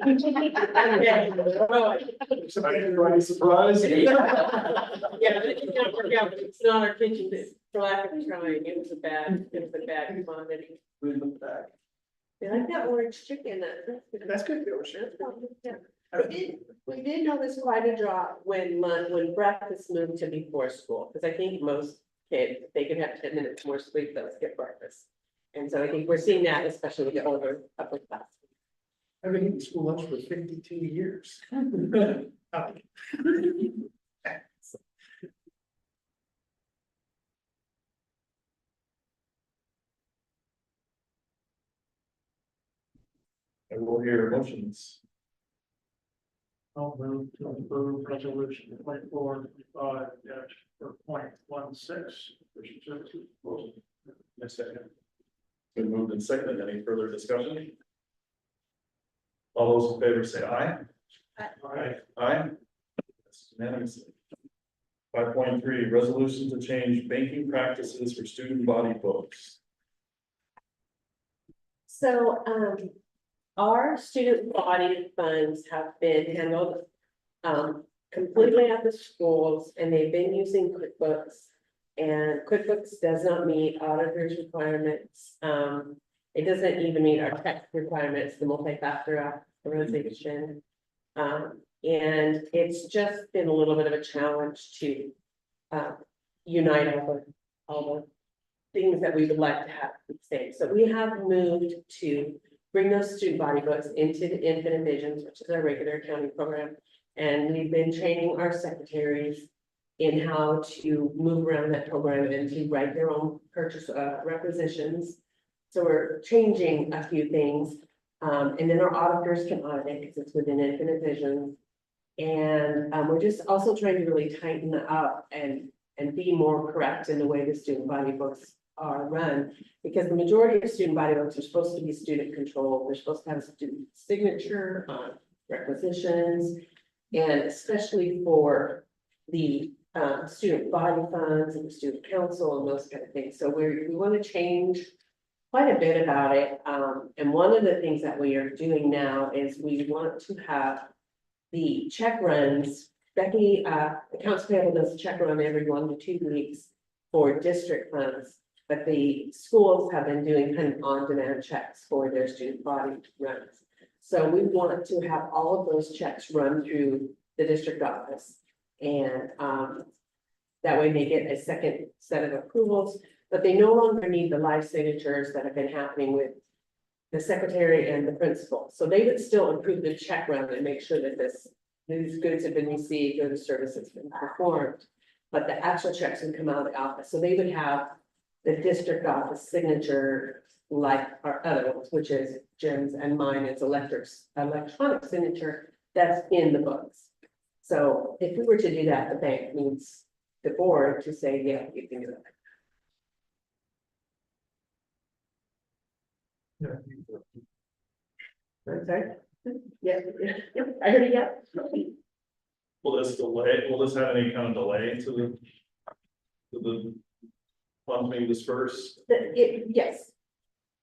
somebody surprised. Yeah, but it didn't work out, but it's not our kitchen, it's for lack of trying, it was a bad commodity. We look back. They like that orange chicken, That's good, though, sure. that's probably, yeah. We did notice quite a drop when breakfast moved to before school, because I think most kids, they could have 10 minutes more sleep, they'll skip breakfast. And so I think we're seeing that, especially with the older upper class. I've been eating school lunch for 52 years. And we'll hear motions. I'll move to approve resolution 24-5-4.16. Yes, second. Been moved and seconded. Any further discussion? All those in favor say aye. Aye. Aye. That's unanimous. 5.3, resolution to change banking practices for student body books. So, our student body funds have been handled, completely at the schools, and they've been using QuickBooks. And QuickBooks does not meet auditors' requirements. It doesn't even meet our tech requirements, the multi-factor authorization. And it's just been a little bit of a challenge to unite all the things that we would like to have the same. So we have moved to bring those student body books into the Infinite Visions, which is our regular accounting program. And we've been training our secretaries in how to move around that program and to write their own purchase requisitions. So we're changing a few things. And then our auditors can audit it because it's within Infinite Visions. And we're just also trying to really tighten up and be more correct in the way the student body books are run. Because the majority of student body books are supposed to be student controlled. They're supposed to have a student signature on requisitions. And especially for the student body funds and the student council and those kind of things. So we want to change quite a bit about it. And one of the things that we are doing now is we want to have the check runs. Becky, accounts payable does a check run every 1 to 2 weeks for district funds. But the schools have been doing kind of on-demand checks for their student body runs. So we want to have all of those checks run through the district office. And that way they get a second set of approvals, but they no longer need the live signatures that have been happening with the secretary and the principal. So they would still approve the check run and make sure that these goods have been received or the service has been performed. But the actual checks would come out of the office. So they would have the district office signature like our other ones, which is Jim's and mine, it's electronic signature that's in the books. So if we were to do that, the bank needs the board to say, yeah, you can do that. I'm sorry. Yeah, yeah, I heard it, yeah. Will this have any kind of delay to the funds being dispersed? Yes.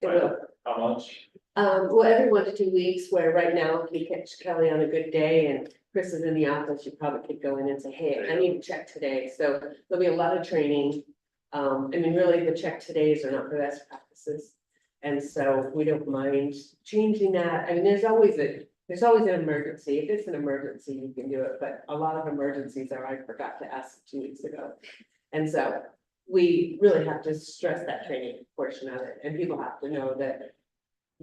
It will. How much? Well, every 1 to 2 weeks, where right now, if you catch Kelly on a good day and Chris is in the office, you probably could go in and say, hey, I need to check today. So there'll be a lot of training. I mean, really, the check todays are not the best practices. And so we don't mind changing that. I mean, there's always an emergency. If it's an emergency, you can do it, but a lot of emergencies are, I forgot to ask 2 weeks ago. And so we really have to stress that training portion of it, and people have to know that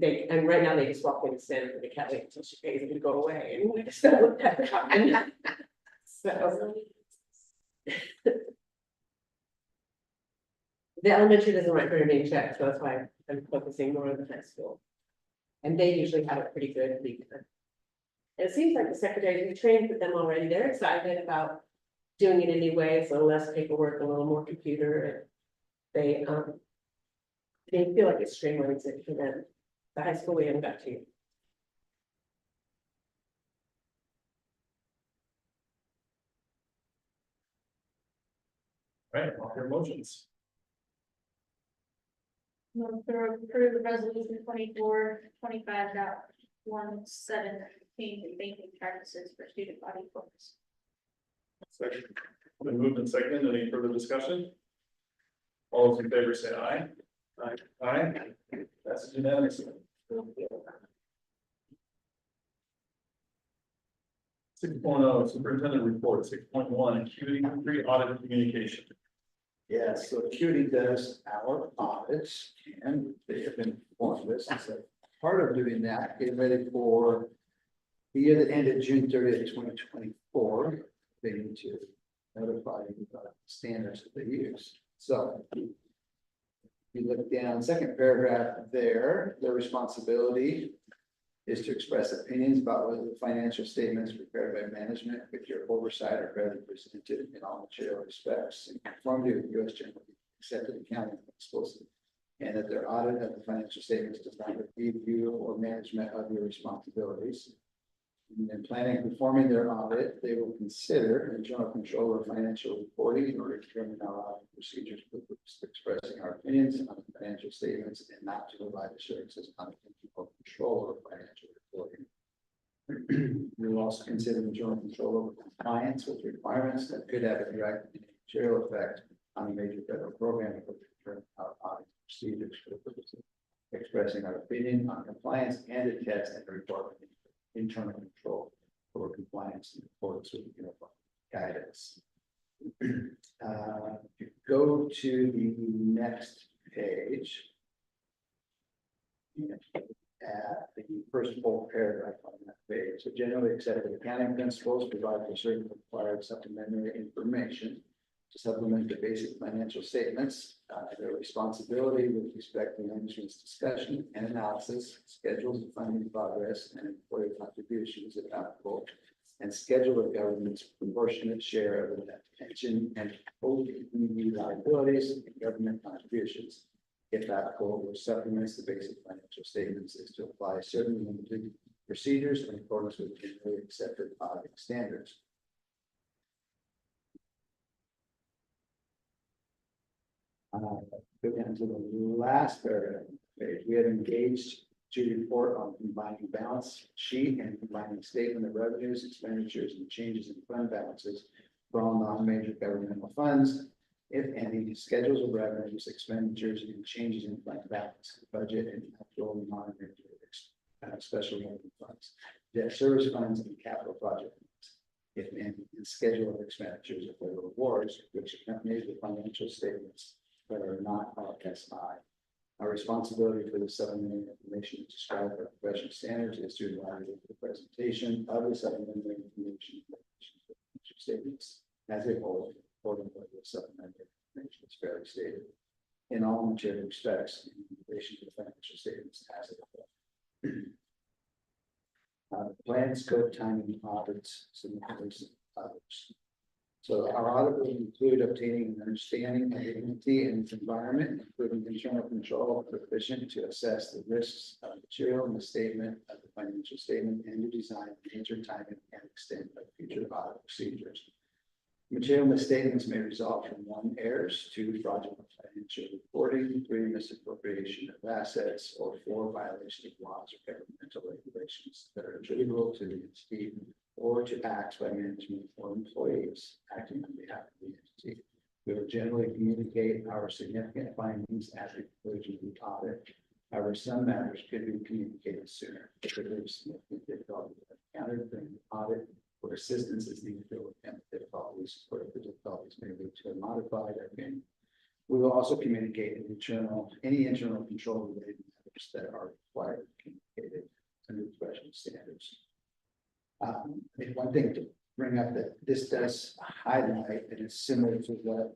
and right now they just walk in and stand for the Kelly until she pays them to go away, and we just don't let that happen. So. The elementary doesn't write very many checks, so that's why I'm focusing more on the high school. And they usually have it pretty good lead time. And it seems like the secretaries, we trained with them already, they're excited about doing it anyway, so less paperwork, a little more computer, and they feel like it streamlines it for them. The high school, we haven't got to. Right, all your motions. Move to approve the resolution 24-25.17, banking practices for student body books. Second. Been moved and seconded. Any further discussion? All those in favor say aye. Aye. Aye. That's unanimous. 6.0 superintendent report. 6.1 acuity pre-audit communication. Yeah, so Acuity does our audits and they have been informed this. So part of doing that, getting ready for the year that ended June 30th, 2024, they need to notify you about standards that they use. So if you look down, second paragraph there, their responsibility is to express opinions about whether the financial statements prepared by management with your oversight are fairly presented in all material respects in conformity with U.S. generally accepted accounting principles, and that their audit of the financial statements does not relieve you or management of your responsibilities. And in planning and performing their audit, they will consider internal control of financial reporting in order to determine our audit procedures for expressing our opinions on the financial statements and not to provide assurances on the control of financial reporting. We will also consider internal control over compliance with requirements that could have a direct and material effect on a major federal program for our audit procedures for the purpose of expressing our opinion on compliance and a test and report internal control over compliance in accordance with uniform guidance. If you go to the next page, at the first full paragraph on that page, so generally accepted accounting principles provide for certain required supplementary information to supplement the basic financial statements. Their responsibility with respect to management's discussion and analysis, schedules of funding progress and employee contributions if applicable, and schedule of government's proportionate share of the net pension and OPEB liabilities and government contributions. If applicable, which supplements the basic financial statements, is to apply certain limited procedures in accordance with generally accepted auditing standards. Go down to the last paragraph of the page. We have engaged to report on combining balance sheet and combining statement of revenues, expenditures, and changes in fund balances for all non-major governmental funds, if any, schedules of revenues, expenditures, and changes in fund balance, budget, and actual non-major special revenue funds, debt service funds, and capital project funds, if any, and schedule of expenditures of federal awards, which accompanies the financial statements that are not RSI. Our responsibility for the supplementary information described by professional standards is to evaluate the presentation of the supplementary information statements as a whole, according to the supplementary information is fairly stated in all material respects in relation to the financial statements as a whole. Plan, scope, timing, audits, significance, others. So our audit will include obtaining an understanding of the entity and its environment, including internal control sufficient to assess the risks of material misstatement of the financial statement and to design the nature, timing, and extent of future audit procedures. Material misstatements may result from 1, errors, 2, fraudulent financial reporting, 3, misappropriation of assets, or 4, violation of laws or governmental regulations that are attributable to the entity or to acts by management or employees acting on behalf of the entity. We will generally communicate our significant findings at the conclusion of the audit. However, some matters could be communicated sooner if there is significant difficulty encountered during the audit, or assistance is needed to overcome difficulties, or if the difficulties may lead to a modified opinion. We will also communicate any internal control related matters that are required to communicate under professional standards. And one thing to bring up that this does highlight, and it's similar to what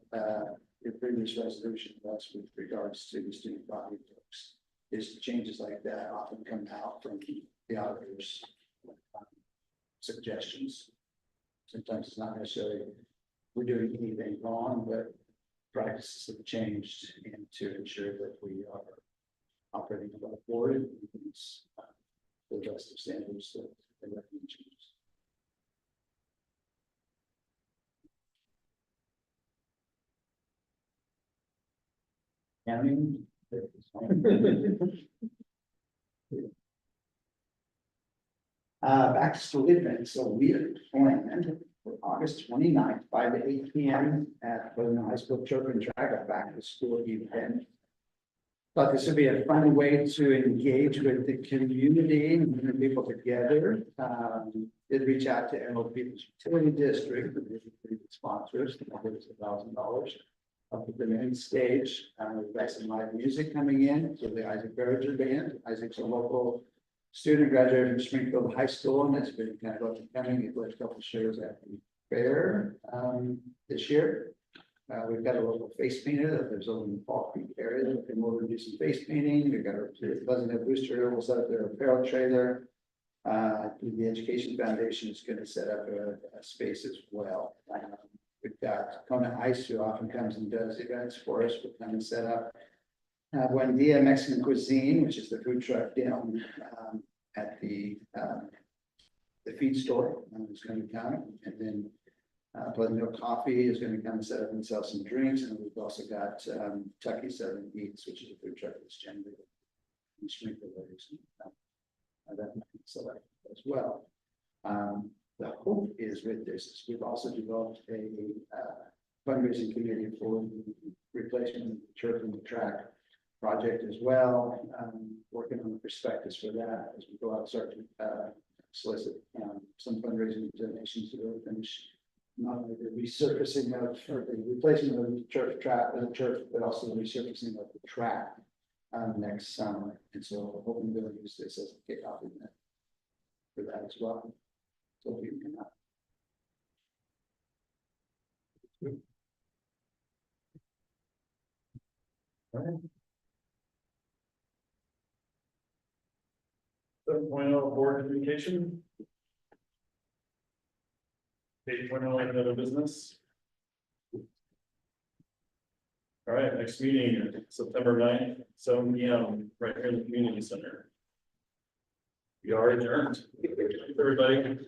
your previous resolution was with regards to the student body books, is changes like that often come out from the auditors. Suggestions. Sometimes it's not necessarily we're doing anything wrong, but practices have changed, and to ensure that we are operating above board and the rest of standards that they recommend changes. Counting. Back to school events, so we are planned for August 29th, 5 to 8 p.m. at the high school children track, a back to school event. But this would be a fun way to engage with the community and bring people together. Did reach out to Emerald People's Utility District, the sponsors, $1,000 up at the main stage. We've got some live music coming in, so the Isaac Berger Band. Isaac's a local student graduated from Springfield High School, and that's been kind of up and coming. He played a couple shows at the fair this year. We've got a local face painter that lives over in the Fall Creek area. We've been over to do some face painting. We've got a Pleasant Hill Booster. We'll set up their apparel trailer. The Education Foundation is going to set up a space as well. We've got Kona Ice, who often comes and does events for us. We're going to set up Buendia Mexican Cuisine, which is the food truck down at the feed store. It's going to come, and then Pleasant Hill Coffee is going to come and set up and sell some drinks, and we've also got Tucky Southern Eats, which is a food truck that's generally in Springfield areas. That might be selected as well. The hope is with this is we've also developed a fundraising committee for the replacement of the church and the track project as well. Working on the prospectus for that as we go out and start to solicit some fundraising donations to really finish not only the resurfacing of or the replacement of the church track, but also the resurfacing of the track next summer. And so we're hoping to use this as a kickoff event for that as well. So we can. All right. 7.0 board communication. 8.0 any other business. All right, next meeting, September 9th, 7 p.m. right here in the community center. We are adjourned. Everybody.